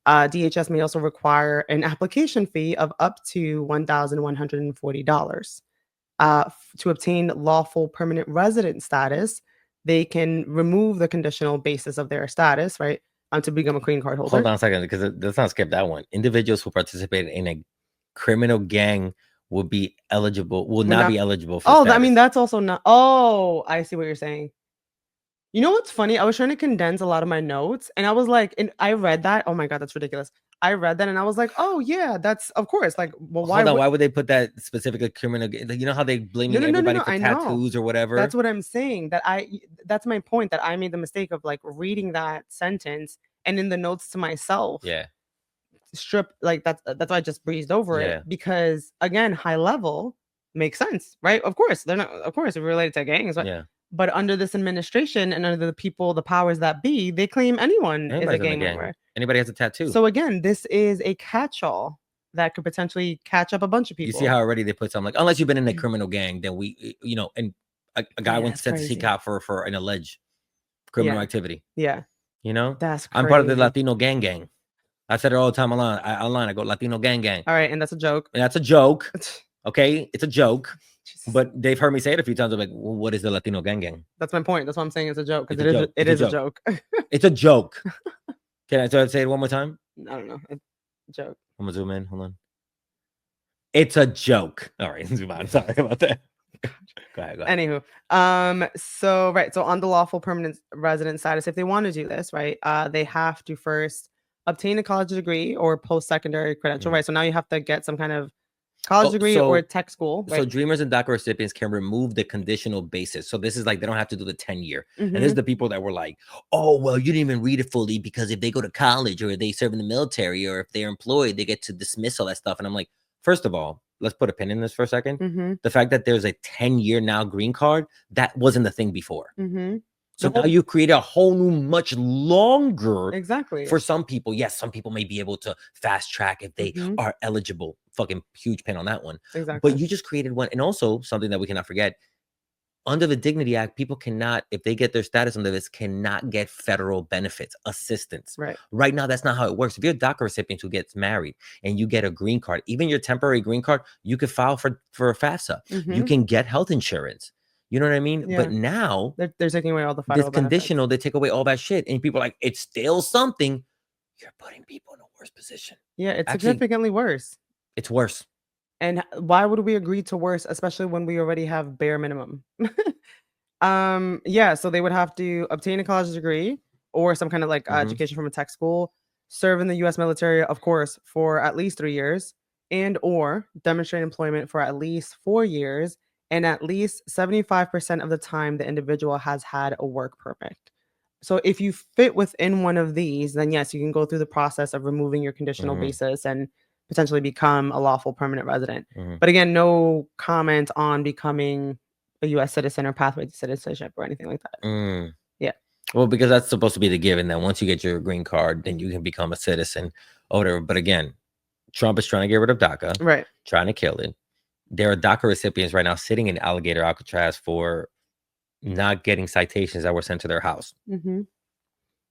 DHS may also require an application fee of up to $1,140. To obtain lawful permanent resident status, they can remove the conditional basis of their status, right, to become a green card holder. Hold on a second, because let's not skip that one. Individuals who participated in a criminal gang will not be eligible for status. I mean, that's also not. Oh, I see what you're saying. You know what's funny? I was trying to condense a lot of my notes, and I was like, and I read that. Oh my god, that's ridiculous. I read that, and I was like, oh yeah, that's of course. Like, well, why would they put that specifically criminal? You know how they blaming everybody for tattoos or whatever. That's what I'm saying. That's my point. That I made the mistake of like reading that sentence, and in the notes to myself, strip like that's why I just breezed over it, because again, high level makes sense, right? Of course, they're not. Of course, it's related to gangs, but under this administration and under the people, the powers that be, they claim anyone is a gang member. Anybody has a tattoo. So again, this is a catch-all that could potentially catch up a bunch of people. You see how already they put something like, unless you've been in a criminal gang, then we, and a guy went to seek out for an alleged criminal activity. Yeah. That's crazy. I'm part of the Latino gang. I said it all the time online. I go Latino gang. All right, and that's a joke. And that's a joke. Okay, it's a joke. Jesus. But they've heard me say it a few times. I'm like, well, what is the Latino gang gang? That's my point. That's why I'm saying it's a joke, because It's a joke. it It's is a a joke. It's a joke. Can I say it one more time? I don't know. It's a joke. I'm gonna zoom in. Hold on. It's a joke. All right, zoom out. Sorry about that. Go ahead. Anywho, so right, so on the lawful permanent resident status, if they want to do this, right, they have to first obtain a college degree or post-secondary credential, right? So now you have to get some kind of college degree or tech school, right? So dreamers and DACA recipients can remove the conditional basis. So this is like, they don't have to do the 10-year. And this is the people that were like, oh, well, you didn't even read it fully, because if they go to college or they serve in the military or if they're employed, they get to dismiss all that stuff. And I'm like, first of all, let's put a pin in this for a second. The fact that there's a 10-year now green card, that wasn't the thing before. So now you create a whole new, much longer. Exactly. For some people, yes, some people may be able to fast track if they are eligible. Fucking huge pin on that one. Exactly. But you just created one. And also something that we cannot forget, under the Dignity Act, people cannot, if they get their status under this, cannot get federal benefits, assistance. Right now, that's not how it works. If you're a DACA recipient who gets married and you get a green card, even your temporary green card, you could file for FAFSA. You can get health insurance. You know what I mean? Yeah. But now they're taking away all the federal this conditional, they take away all that shit. And people are like, it's still something. You're putting people in a worse position. Yeah, it's significantly worse. It's worse. And why would we agree to worse, especially when we already have bare minimum? Yeah, so they would have to obtain a college degree or some kind of like education from a tech school, serve in the U.S. military, of course, for at least 3 years, and or demonstrate employment for at least 4 years, and at least 75% of the time the individual has had a work permit. So if you fit within one of these, then yes, you can go through the process of removing your conditional basis and potentially become a lawful permanent resident. But again, no comment on becoming a U.S. citizen or pathway to citizenship or anything like that. Yeah. Well, because that's supposed to be the given that once you get your green card, then you can become a citizen or whatever. But again, Trump is trying to get rid of DACA, right? Trying to kill it. There are DACA recipients right now sitting in alligator Alcatraz for not getting citations that were sent to their house.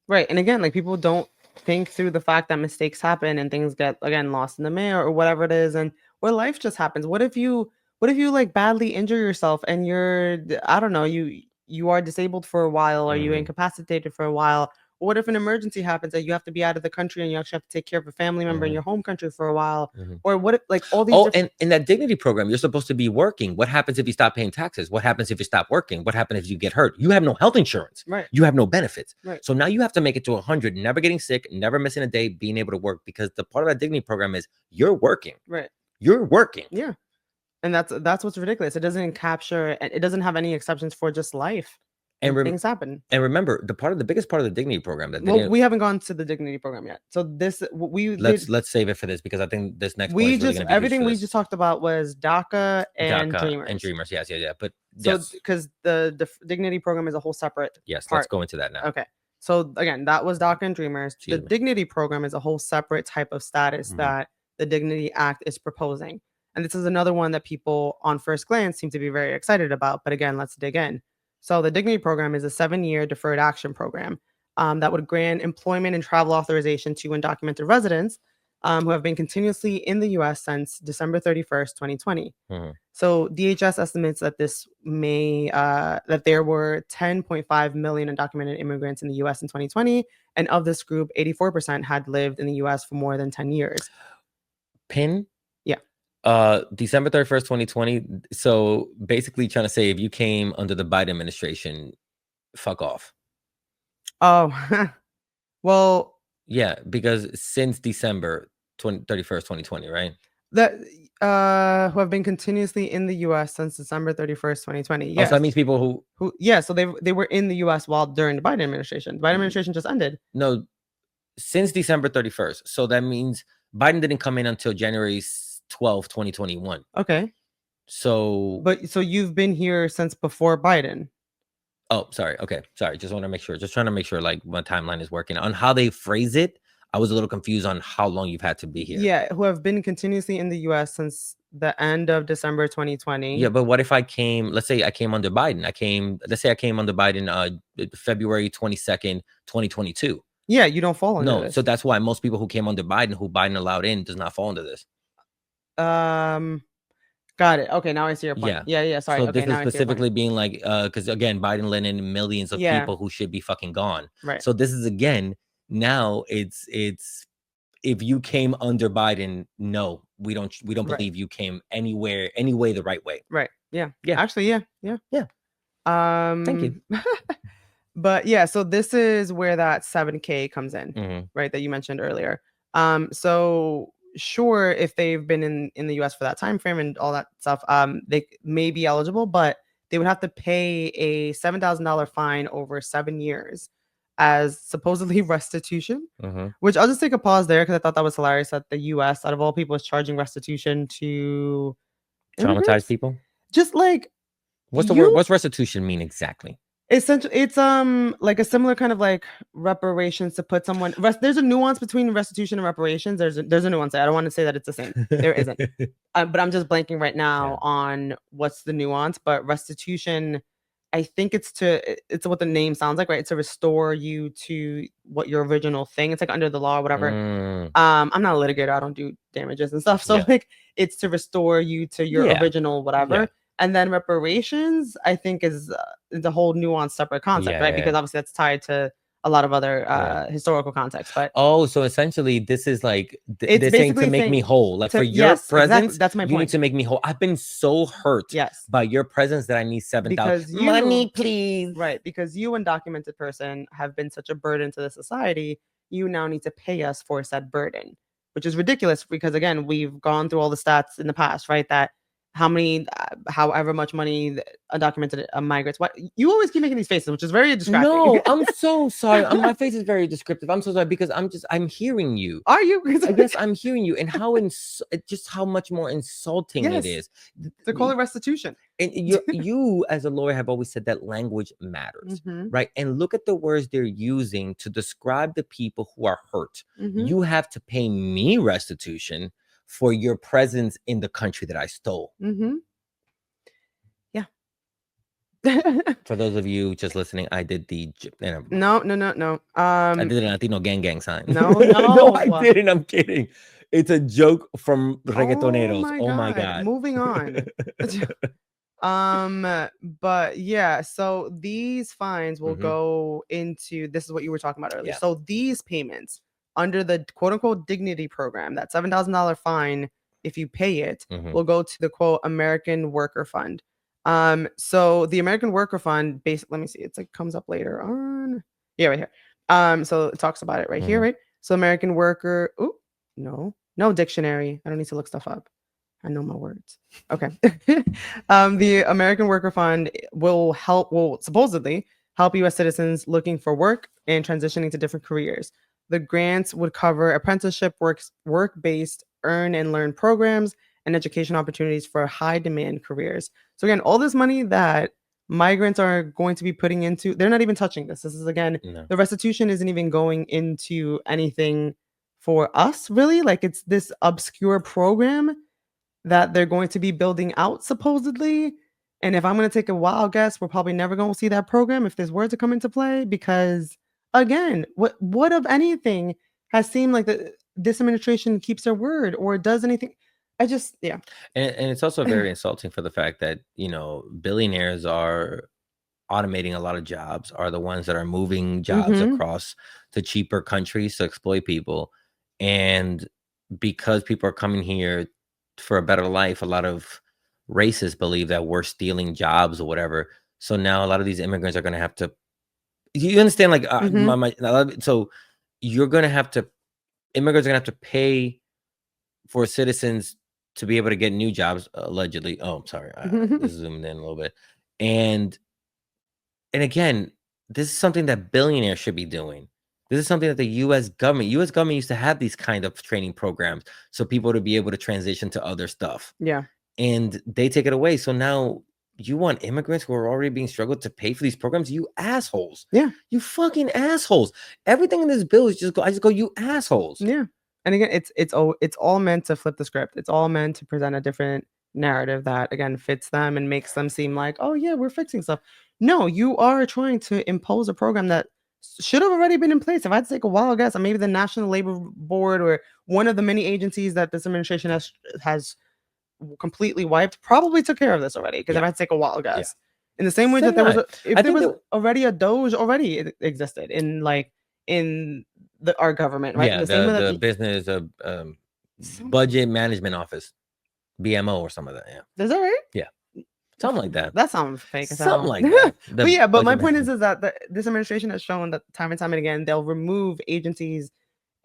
Right. And again, like, people don't think through the fact that mistakes happen and things get, again, lost in the mail or whatever it is, and where life just happens. What if you like badly injure yourself and you're, I don't know, you are disabled for a while, or you incapacitated for a while? What if an emergency happens that you have to be out of the country and you actually have to take care of a family member in your home country for a while? Or what if, like, all these and in that dignity program, you're supposed to be working. What happens if you stop paying taxes? What happens if you stop working? What happens if you get hurt? You have no health insurance. Right. You have no benefits. Right. So now you have to make it to 100, never getting sick, never missing a day, being able to work, because the part of that dignity program is you're working. Right. You're working. Yeah. And that's what's ridiculous. It doesn't capture, it doesn't have any exceptions for just life. And things happen. And remember, the biggest part of the dignity program that we haven't gone to the dignity program yet. So let's save it for this, because I think this next we point just everything we just talked about was DACA and Dreamers. And Dreamers, yes, yeah. But so because the dignity program is a whole separate part. Let's go into that now. Okay. So again, that was DACA and Dreamers. The dignity program is a whole separate type of status that the Dignity Act is proposing. And this is another one that people on first glance seem to be very excited about. But again, let's dig in. So the Dignity Program is a 7-year deferred action program that would grant employment and travel authorization to undocumented residents who have been continuously in the U.S. since December 31st, 2020. So DHS estimates that that there were 10.5 million undocumented immigrants in the U.S. in 2020. And of this group, 84% had lived in the U.S. for more than 10 years. December 31st, 2020. So basically trying to say, if you came under the Biden administration, fuck off. Oh, well, yeah, because since December 31st, 2020, right? That who have been continuously in the U.S. since December 31st, 2020. Yes. Oh, so that means people who so they were in the U.S. while during the Biden administration. The Biden administration just ended. No, since December 31st. So that means Biden didn't come in until January 12, 2021. Okay. So you've been here since before Biden. Oh, sorry. Okay. Sorry. Just want to make sure. Just trying to make sure like my timeline is working. On how they phrase it, I was a little confused on how long you've had to be here. Yeah, who have been continuously in the US since the end of December 2020. Yeah, but what if I came, let's say I came under Biden. Let's say I came under Biden February 22nd, 2022. Yeah, you don't fall under this. So that's why most people who came under Biden, who Biden allowed in, does not fall under this. Got it. Okay, now I see your point. Yeah. Yeah, yeah. Sorry. So Okay, this is now I see your point. specifically being like, because again, Biden let in millions of Yeah. people who should be fucking gone. Right. So this is again, now it's if you came under Biden, no, we don't Right. believe you came any way the right way. Right. Yeah. Yeah. Actually, yeah. Yeah. Yeah. Thank you. But yeah, so this is where that 7K comes in, Mhm. right? That you mentioned earlier. So sure, if they've been in the US for that time frame and all that stuff, they may be eligible, but they would have to pay a $7,000 fine over 7 years as supposedly restitution. Mhm. Which I'll just take a pause there because I thought that was hilarious that the US, out of all people, is charging restitution to Traumatized immigrants. people. Just like What's the word? you What's restitution mean exactly? essentially, it's like a similar kind of like reparations to put someone. There's a nuance between restitution and reparations. There's a nuance there. I don't want to say that it's the same. There isn't. But I'm just blanking right now Yeah. on what's the nuance. But restitution, I think it's what the name sounds like, right? It's to restore you to what your original thing. It's like under the law or whatever. Mm, I'm not a litigator. I don't do damages and stuff. So yeah. like it's to restore you to your Yeah. original whatever. Yeah. And then reparations, I think, is a whole nuanced separate concept, Yeah, right? yeah, Because yeah. obviously that's tied to a lot of other Yeah. historical context. But Oh, so essentially, this is like it's they're saying to basically make me saying whole. Like for to your yes, exactly. presence, That's my you need point. to make me whole. I've been so hurt Yes, by your presence that I need 7,000 because money, you please. right because you, undocumented person, have been such a burden to the society. You now need to pay us for said burden, which is ridiculous because again, we've gone through all the stats in the past, right? That how many, however much money undocumented migrants. What you always keep making these faces, which is very distracting. No, I'm so sorry. My face is very descriptive. I'm so sorry because I'm hearing you. Are you? I guess I'm hearing you, and just how much more insulting it Yes, is. to call it restitution. And you as a lawyer have always said that language matters, Mhm, right? And look at the words they're using to describe the people who are hurt. mhm. You have to pay me restitution for your presence in the country that I stole. Mhm. Yeah. For those of you just listening, I did never mind. No, no, no, no. I did a Latino gang sign. No, No, I no. didn't. I'm kidding. It's a joke from Oh reggaetoneros. my Oh my God. God. Moving on. But yeah, so these fines will Mhm. go into this is what you were talking about earlier. Yeah. So these payments under the quote unquote dignity program, that $7,000 fine, if you pay it, Mhm. will go to the quote American Worker Fund. So the American Worker Fund, basically, let me see, it's like comes up later on. Yeah, right here. So it talks about it right here, Mhm. right? So American Worker, oh, no dictionary. I don't need to look stuff up. I know my words. Okay. The American Worker Fund will supposedly help U.S. citizens looking for work and transitioning to different careers. The grants would cover apprenticeship, work-based earn and learn programs, and education opportunities for high-demand careers. So again, all this money that migrants are going to be putting into, they're not even touching this. This is again, No. the restitution isn't even going into anything for us, really. Like it's this obscure program that they're going to be building out supposedly. And if I'm going to take a wild guess, we're probably never going to see that program if this were to come into play because again, what of anything has seemed like this administration keeps their word or does anything. I just yeah. And it's also very insulting for the fact that, billionaires are automating a lot of jobs, are the ones that are moving jobs Mhm. across to cheaper countries to exploit people. And because people are coming here for a better life, a lot of racists believe that we're stealing jobs or whatever. So now a lot of these immigrants are going to have to, you understand, like, Mhm. so you're going to have to, immigrants are going to have to pay for citizens to be able to get new jobs, allegedly. Oh, I'm sorry. This is zooming in a little bit. And again, this is something that billionaires should be doing. This is something that the U.S. government used to have these kind of training programs so people to be able to transition to other stuff. Yeah. And they take it away. So now you want immigrants who are already being struggled to pay for these programs? You assholes. Yeah. You fucking assholes. Everything in this bill is I just go, you assholes. Yeah. And again, it's all meant to flip the script. It's all meant to present a different narrative that again fits them and makes them seem like, oh yeah, we're fixing stuff. No, you are trying to impose a program that should have already been in place. If I had to take a wild guess, maybe the National Labor Board or one of the many agencies that this administration has completely wiped probably took care of this already, because Yeah. if I had to take a wild Yeah. guess. In the same way They're that there was not. if I there think was that already a Doge already existed in like in our government, right? In yeah, the same way the that business some, budget management office, BMO or something like that. Yeah. is that right? Yeah. Something like that. That sounds fake as Something hell. like that. But The yeah, but my budget point management. is that this administration has shown that time and time and again they'll remove agencies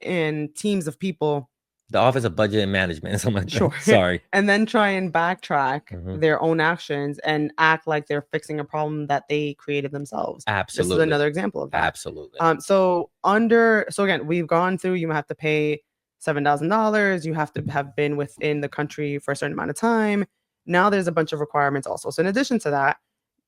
and teams of people. The Office of Budget and Management, something like Sure. that. Sorry. And then try and backtrack Mhm. their own actions and act like they're fixing a problem that they created themselves. This is Absolutely. another example of that. Absolutely. So again, we've gone through, you have to pay $7,000, you have to have been within the country for a certain amount of time. Now there's a bunch of requirements also. So in addition to that,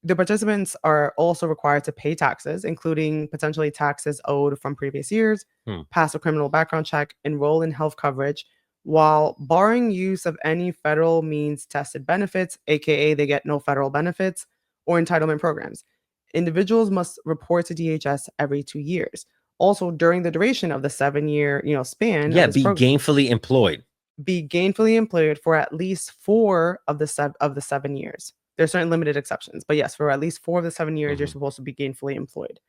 the participants are also required to pay taxes, including potentially taxes owed from previous years, pass a criminal background check, enroll in health coverage, while barring use of any federal means tested benefits, aka they get no federal benefits, or entitlement programs. Individuals must report to DHS every 2 years. Also, during the duration of the 7-year, span, Yeah, of this be gainfully employed. be gainfully employed for at least 4 of the 7 years. There's certain limited exceptions, but yes, for at least 4 of the 7 years, you're supposed to be gainfully employed.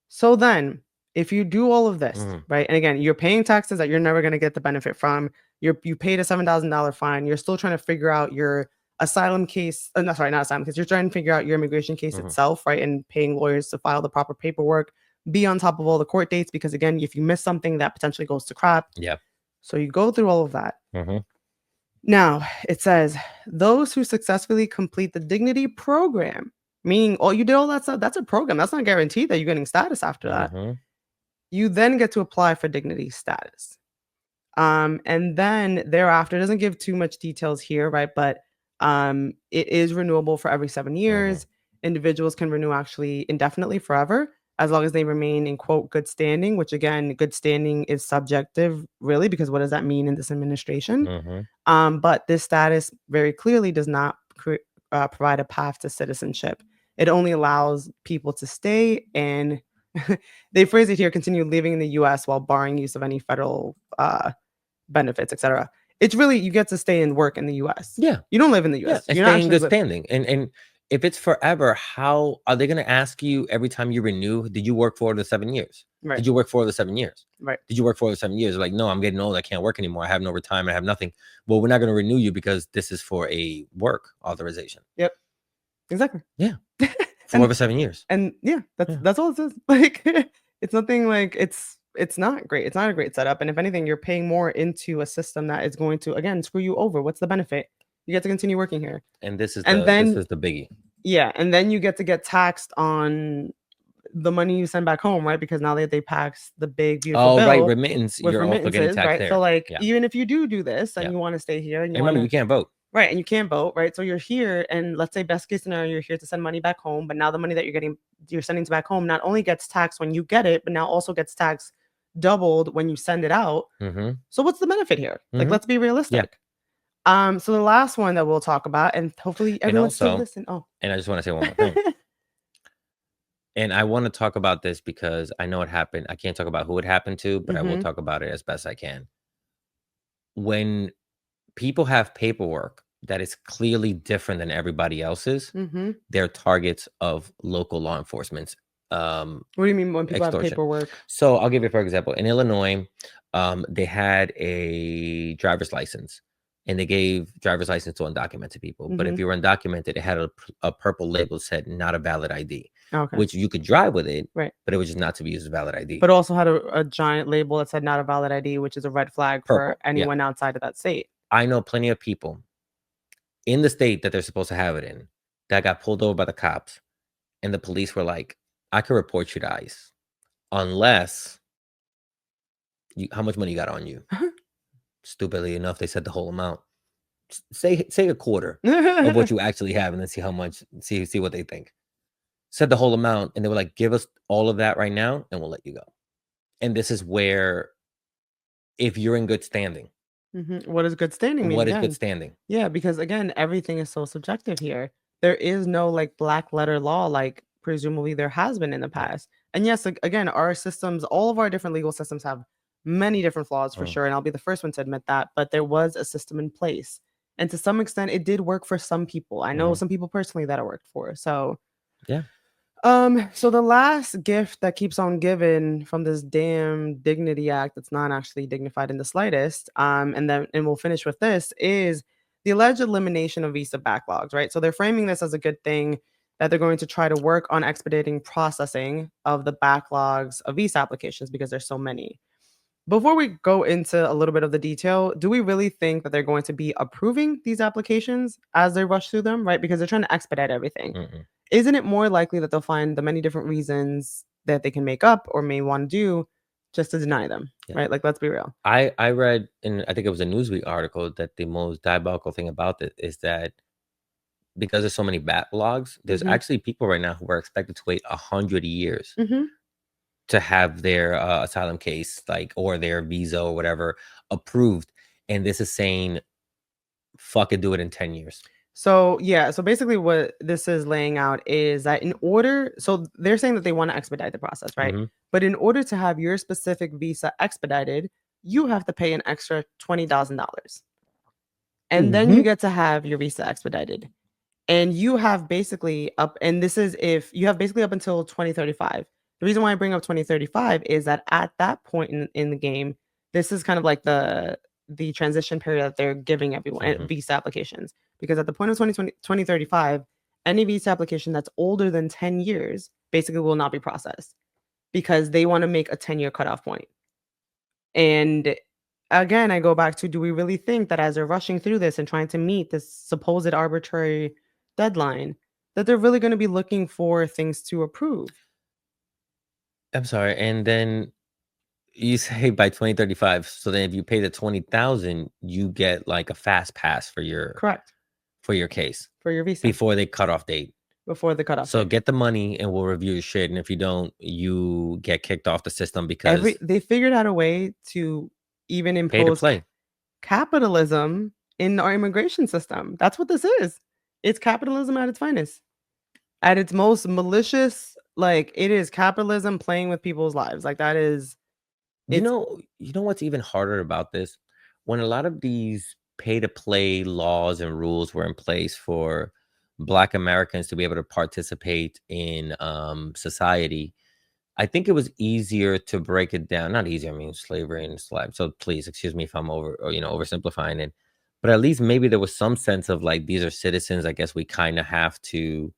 So then, if you do all of this, right, and again, you're paying taxes that you're never going to get the benefit from. You paid a $7,000 fine. You're still trying to figure out your asylum case. No, sorry, not asylum case. You're trying to figure out your immigration case itself, right, and paying lawyers to file the proper paperwork. Be on top of all the court dates because again, if you miss something, that potentially goes to crap. Yeah. So you go through all of that. Now it says those who successfully complete the dignity program, meaning you did all that stuff. That's a program. That's not guaranteed that you're getting status after that. You then get to apply for dignity status. And then thereafter, it doesn't give too much details here, right? But it is renewable for every 7 years. Individuals can renew actually indefinitely forever, as long as they remain in quote good standing, which again, good standing is subjective, really, because what does that mean in this administration? But this status very clearly does not provide a path to citizenship. It only allows people to stay and they phrase it here, continue living in the US while barring use of any federal benefits, etc. It's really, you get to stay and work in the US. Yeah. You don't live in the US. And You're stay not in good actually standing. And if it's forever, how are they going to ask you every time you renew? Did you work for the 7 years? Right. Did you work for the 7 years? Right. Did you work for the 7 years? Like, no, I'm getting old. I can't work anymore. I have no retirement. I have nothing. Well, we're not going to renew you because this is for a work authorization. Yep. Exactly. Yeah. For over 7 years. And yeah, that's all it says. Like, it's nothing like it's not great. It's not a great setup. And if anything, you're paying more into a system that is going to, again, screw you over. What's the benefit? You get to continue working here. And this is then this is the biggie. Yeah. And then you get to get taxed on the money you send back home, right? Because now they pass the big, beautiful bill. Right. Remittance. With You're also getting taxed right? there. So like, even if you do this and you want to stay here and remember, you can't vote. Right. And you can't vote, right? So you're here, and let's say best case scenario, you're here to send money back home. But now the money that you're sending to back home not only gets taxed when you get it, but now also gets taxed doubled when you send it out. So what's the benefit here? Like, let's be realistic. So the last one that we'll talk about, and hopefully everyone's still listening. Oh, and I just want to say one more thing. And I want to talk about this because I know it happened. I can't talk about who it happened to, but I will talk about it as best I can. When people have paperwork that is clearly different than everybody else's, they're targets of local law enforcement's what do you mean when people have paperwork? So I'll give you, for example, in Illinois, they had a driver's license and they gave driver's license to undocumented people. But if you were undocumented, it had a purple label that said not a valid ID, which you could drive with it, right? But it was just not to be used as valid ID. But also had a giant label that said not a valid ID, which is a red flag for anyone outside of that state. I know plenty of people in the state that they're supposed to have it in that got pulled over by the cops, and the police were like, I could report you to ICE unless how much money you got on you. Stupidly enough, they said the whole amount. Say a quarter of what you actually have, and then see how much, see what they think. Said the whole amount, and they were like, give us all of that right now, and we'll let you go. And this is where, if you're in good standing. What does good standing mean? What is good standing? Yeah, because again, everything is so subjective here. There is no like black letter law like presumably there has been in the past. And yes, again, our systems, all of our different legal systems have many different flaws for sure. And I'll be the first one to admit that. But there was a system in place And to some extent, it did work for some people. I know some people personally that it worked for. So Yeah. so the last gift that keeps on giving from this damn Dignity Act that's not actually dignified in the slightest, and we'll finish with this, is the alleged elimination of visa backlogs, right? So they're framing this as a good thing that they're going to try to work on expediting processing of the backlogs of visa applications because there's so many. Before we go into a little bit of the detail, do we really think that they're going to be approving these applications as they rush through them, right? Because they're trying to expedite everything. Mm-mm. Isn't it more likely that they'll find the many different reasons that they can make up or may want to do just to deny them, Yeah. right? Like, let's be real. I read in, I think it was a Newsweek article, that the most diabolical thing about it is that because there's so many backlogs, there's Mhm. actually people right now who are expected to wait 100 years Mhm. to have their asylum case, like, or their visa or whatever approved. And this is saying, fuck it, do it in 10 years. So, yeah, so basically what this is laying out is that so they're saying that they want to expedite the process, right? Hmm. But in order to have your specific visa expedited, you have to pay an extra $20,000. And then you Hmm. get to have your visa expedited. And you have basically up and this is if you have basically up until 2035. The reason why I bring up 2035 is that at that point in the game, this is kind of like the transition period that they're giving everyone Hmm. visa applications. Because at the point of 2035, any visa application that's older than 10 years basically will not be processed because they want to make a 10-year cutoff point. And again, I go back to, do we really think that as they're rushing through this and trying to meet this supposed arbitrary deadline, that they're really going to be looking for things to approve? I'm sorry. And then you say by 2035. So then if you pay the 20,000, you get like a fast pass Correct. for your case For your visa before they cut off date. before the cutoff So date. get the money and we'll review your shit. And if you don't, you get kicked off the system because They figured out a way to even pay to impose play. capitalism in our immigration system. That's what this is. It's capitalism at its finest. At its most malicious, like, it is capitalism playing with people's lives. Like, that is it's You know what's even harder about this? When a lot of these pay to play laws and rules were in place for Black Americans to be able to participate in society, I think it was easier to break it down. Not easier, I mean slavery and slave. So please excuse me if I'm oversimplifying it. But at least maybe there was some sense of like, these are citizens. I guess we kind of have to,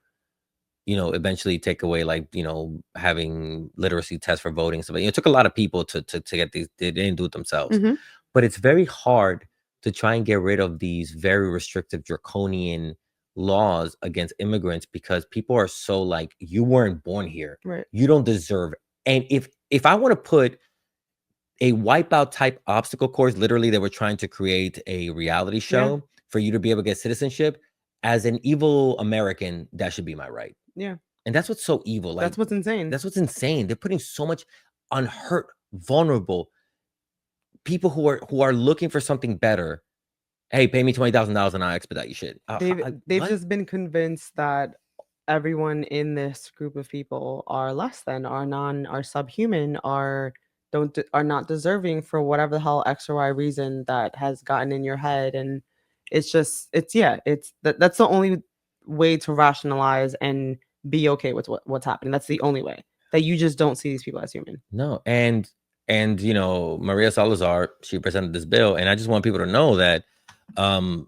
eventually take away, like, having literacy tests for voting. So it took a lot of people to get these. They didn't do it themselves. Mhm. But it's very hard to try and get rid of these very restrictive, draconian laws against immigrants because people are so like, you weren't born here. Right. You don't deserve. And if I want to put a wipeout type obstacle course, literally they were trying to create a reality Yeah. show for you to be able to get citizenship. As an evil American, that should be my right. Yeah. And that's what's so evil. Like, That's what's insane. that's what's insane. They're putting so much unhurt, vulnerable people who are looking for something better. Hey, pay me $20,000 and I'll expedite your shit. They've What? just been convinced that everyone in this group of people are less than, are subhuman, are not deserving for whatever the hell X or Y reason that has gotten in your head. And it's just that's the only way to rationalize and be okay with what's happening. That's the only way, that you just don't see these people as human. No. And Maria Salazar, she presented this bill, and I just want people to know that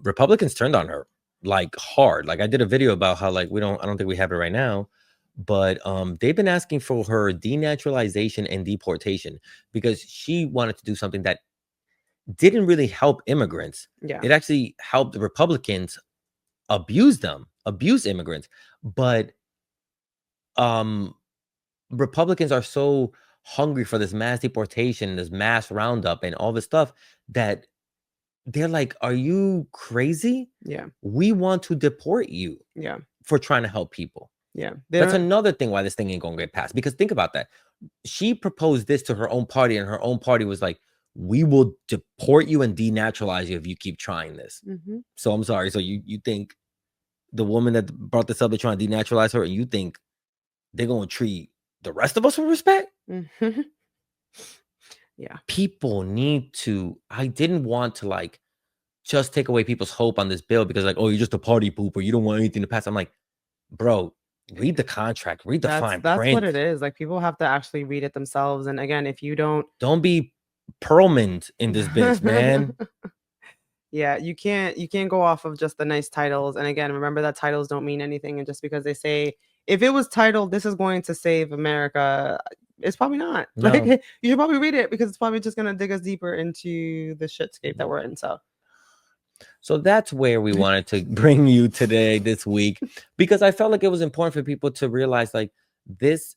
Republicans turned on her like hard. Like, I did a video about how, like, I don't think we have it right now, but they've been asking for her denaturalization and deportation because she wanted to do something that didn't really help immigrants. Yeah. It actually helped the Republicans abuse immigrants. But um Republicans are so hungry for this mass deportation, this mass roundup, and all this stuff that they're like, "Are you crazy? Yeah. We want to deport you Yeah. for trying to help people." Yeah. That's another thing why this thing ain't gonna get passed. Because think about that. She proposed this to her own party, and her own party was like, "We will deport you and denaturalize you if you keep trying this." Mhm. So I'm sorry. So you think the woman that brought this up, they're trying to denaturalize her, and you think they're gonna treat the rest of us with respect? Mhm. Yeah. People need to. I didn't want to like just take away people's hope on this bill because like, oh, you're just a party pooper. You don't want anything to pass. I'm like, bro, read the contract, read the fine That's what print. it is. Like, people have to actually read it themselves. And again, if you don't be Perlman in this bitch, man. Yeah, you can't go off of just the nice titles. And again, remember that titles don't mean anything. And just because they say, if it was titled "This is going to save America," it's probably not. No. Like, you should probably read it because it's probably just gonna dig us deeper into the shitscape that we're in. So that's where we wanted to bring you today, this week, because I felt like it was important for people to realize like these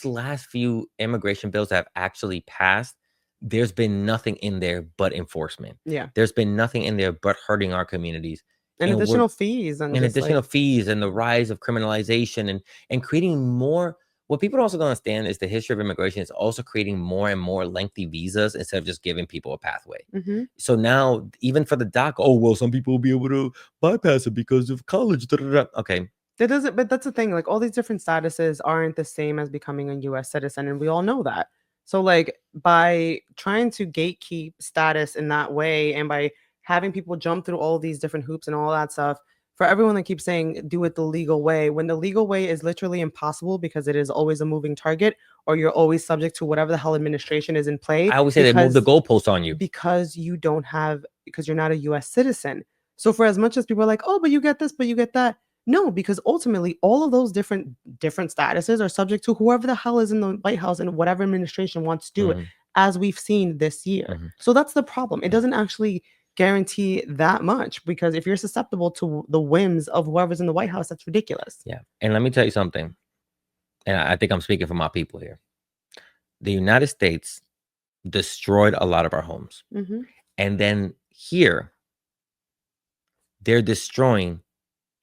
last few immigration bills that have actually passed, there's been nothing in there but enforcement. Yeah. There's been nothing in there but hurting our communities. And additional fees and additional fees and the rise of criminalization and creating more. What people also don't understand is the history of immigration is also creating more and more lengthy visas instead of just giving people a pathway. Mm-hmm. So now, even for the doc, oh, well, some people will be able to bypass it because of college. Okay. That doesn't, but that's the thing. Like, all these different statuses aren't the same as becoming a U.S. citizen. And we all know that. So, like, by trying to gatekeep status in that way and by having people jump through all these different hoops and all that stuff, for everyone that keeps saying do it the legal way, when the legal way is literally impossible because it is always a moving target, or you're always subject to whatever the hell administration is in play. I always say they move the goalposts on you because you're not a U.S. citizen. So for as much as people are like, oh, but you get this, but you get that. No, because ultimately all of those different statuses are subject to whoever the hell is in the White House and whatever administration wants to do it, as we've seen this year. So that's the problem. It doesn't actually guarantee that much, because if you're susceptible to the whims of whoever's in the White House, that's ridiculous. Yeah. And let me tell you something, and I think I'm speaking for my people here. The United States destroyed a lot of our homes. And then here, they're destroying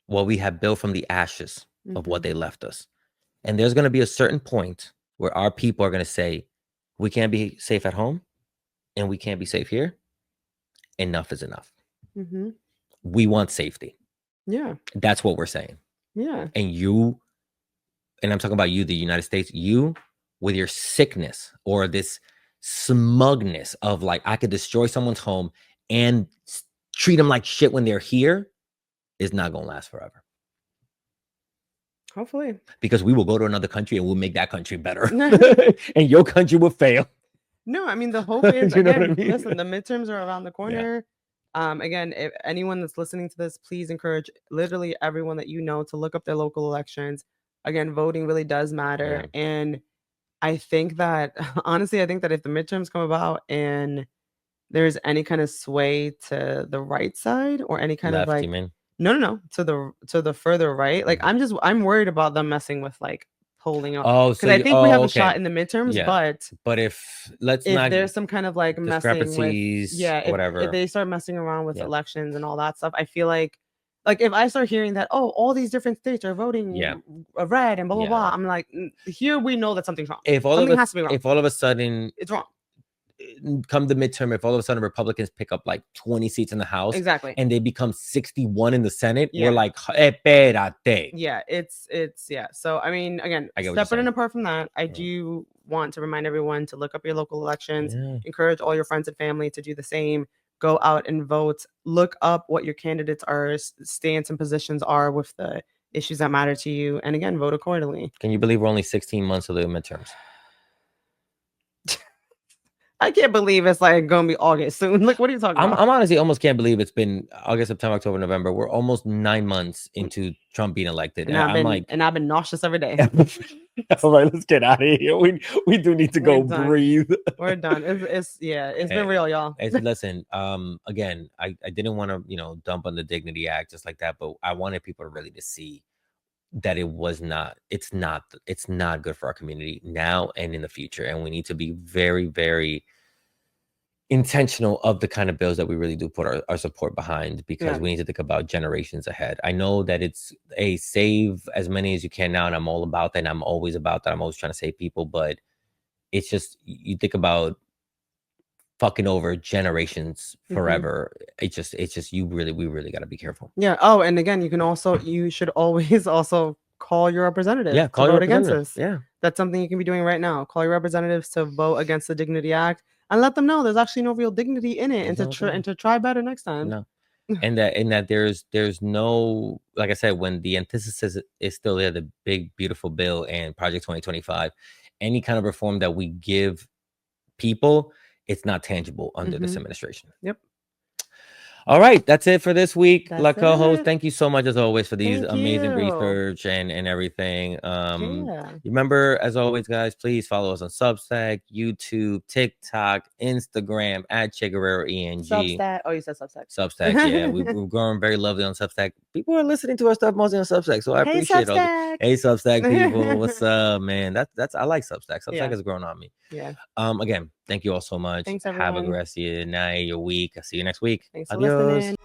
what we have built from the ashes of what they left us. And there's going to be a certain point where our people are going to say, we can't be safe at home and we can't be safe here. Enough is enough. We want safety. Yeah. That's what we're saying. Yeah. And I'm talking about you, the United States, you with your sickness or this smugness of like, I could destroy someone's home and treat them like shit when they're here, is not going to last forever. Hopefully. Because we will go to another country and we'll make that country better. And your country will fail. No, I mean, the hope is, again, listen, the midterms are around the corner. Yeah. Again, if anyone that's listening to this, please encourage literally everyone that you know to look up their local elections. Again, voting really does matter. Yeah. And I think that, honestly, I think that if the midterms come about and there's any kind of sway to the right side or any kind left, of like, you mean? No, to the further right. Like, I'm worried about them messing with like polling up. Oh, because I think we have a shot in the midterms, yeah. But if there's some kind of like messing with, whatever, if they start messing around with elections and all that stuff, I feel like if I start hearing that, oh, all these different states are voting red and blah blah blah, I'm like, here we know that something's wrong. Something has to be wrong. If all of a sudden it's wrong. Come the midterm, if all of a sudden Republicans pick up like 20 seats in the House, exactly, and they become 61 in the Senate, we're like, espérate. Yeah, it's So I mean, again, separate and apart from that, I do want to remind everyone to look up your local elections. Encourage all your friends and family to do the same. Go out and vote. Look up what your candidates are, stance and positions are with the issues that matter to you, and again, vote accordingly. Can you believe we're only 16 months of the midterms? I can't believe it's like gonna be August soon. Like, what are you talking about? I'm honestly almost can't believe it's been August, September, October, November. We're almost 9 months into Trump being elected, and I've been nauseous every day. All right, let's get out of here. We do need to go breathe. We're done. It's been real, y'all. Listen, again, I didn't want to dump on the Dignity Act just like that, but I wanted people to really to see that it's not good for our community now and in the future, and we need to be very, very intentional of the kind of bills that we really do put our support behind, because we need to think about generations ahead. I know that it's a save as many as you can now, and I'm all about that, and I'm always about that. I'm always trying to save people, but it's just, you think about fucking over generations forever. It's just we really got to be careful. Yeah. Oh, and again, you should always also call your representatives to vote against this. Yeah, that's something you can be doing right now. Call your representatives to vote against the Dignity Act. and let them know there's actually no real dignity in it, and to try better next time. No. And that there's no, like I said, when the antithesis is still there, the big beautiful bill and Project 2025, any kind of reform that we give people, it's not tangible under this administration. Yep. All right, that's it for this week. That's La co-host, it. thank you so much as always for these Thank amazing you. research and everything. Yeah. Remember, as always, guys, please follow us on Substack, YouTube, TikTok, Instagram at Che Guerrero ENG. Substack. Oh, you said Substack. Substack, yeah. We're growing very lovely on Substack. People are listening to our stuff mostly on Substack, so I Hey, appreciate all the Substack. hey Substack people. What's up, man? That's I like Substack. Substack Yeah. has grown on me. Yeah. Again, thank you all so much. Thanks, Have a everyone. good rest of your night, your week. I'll see you next week. Thanks for Adios. listening.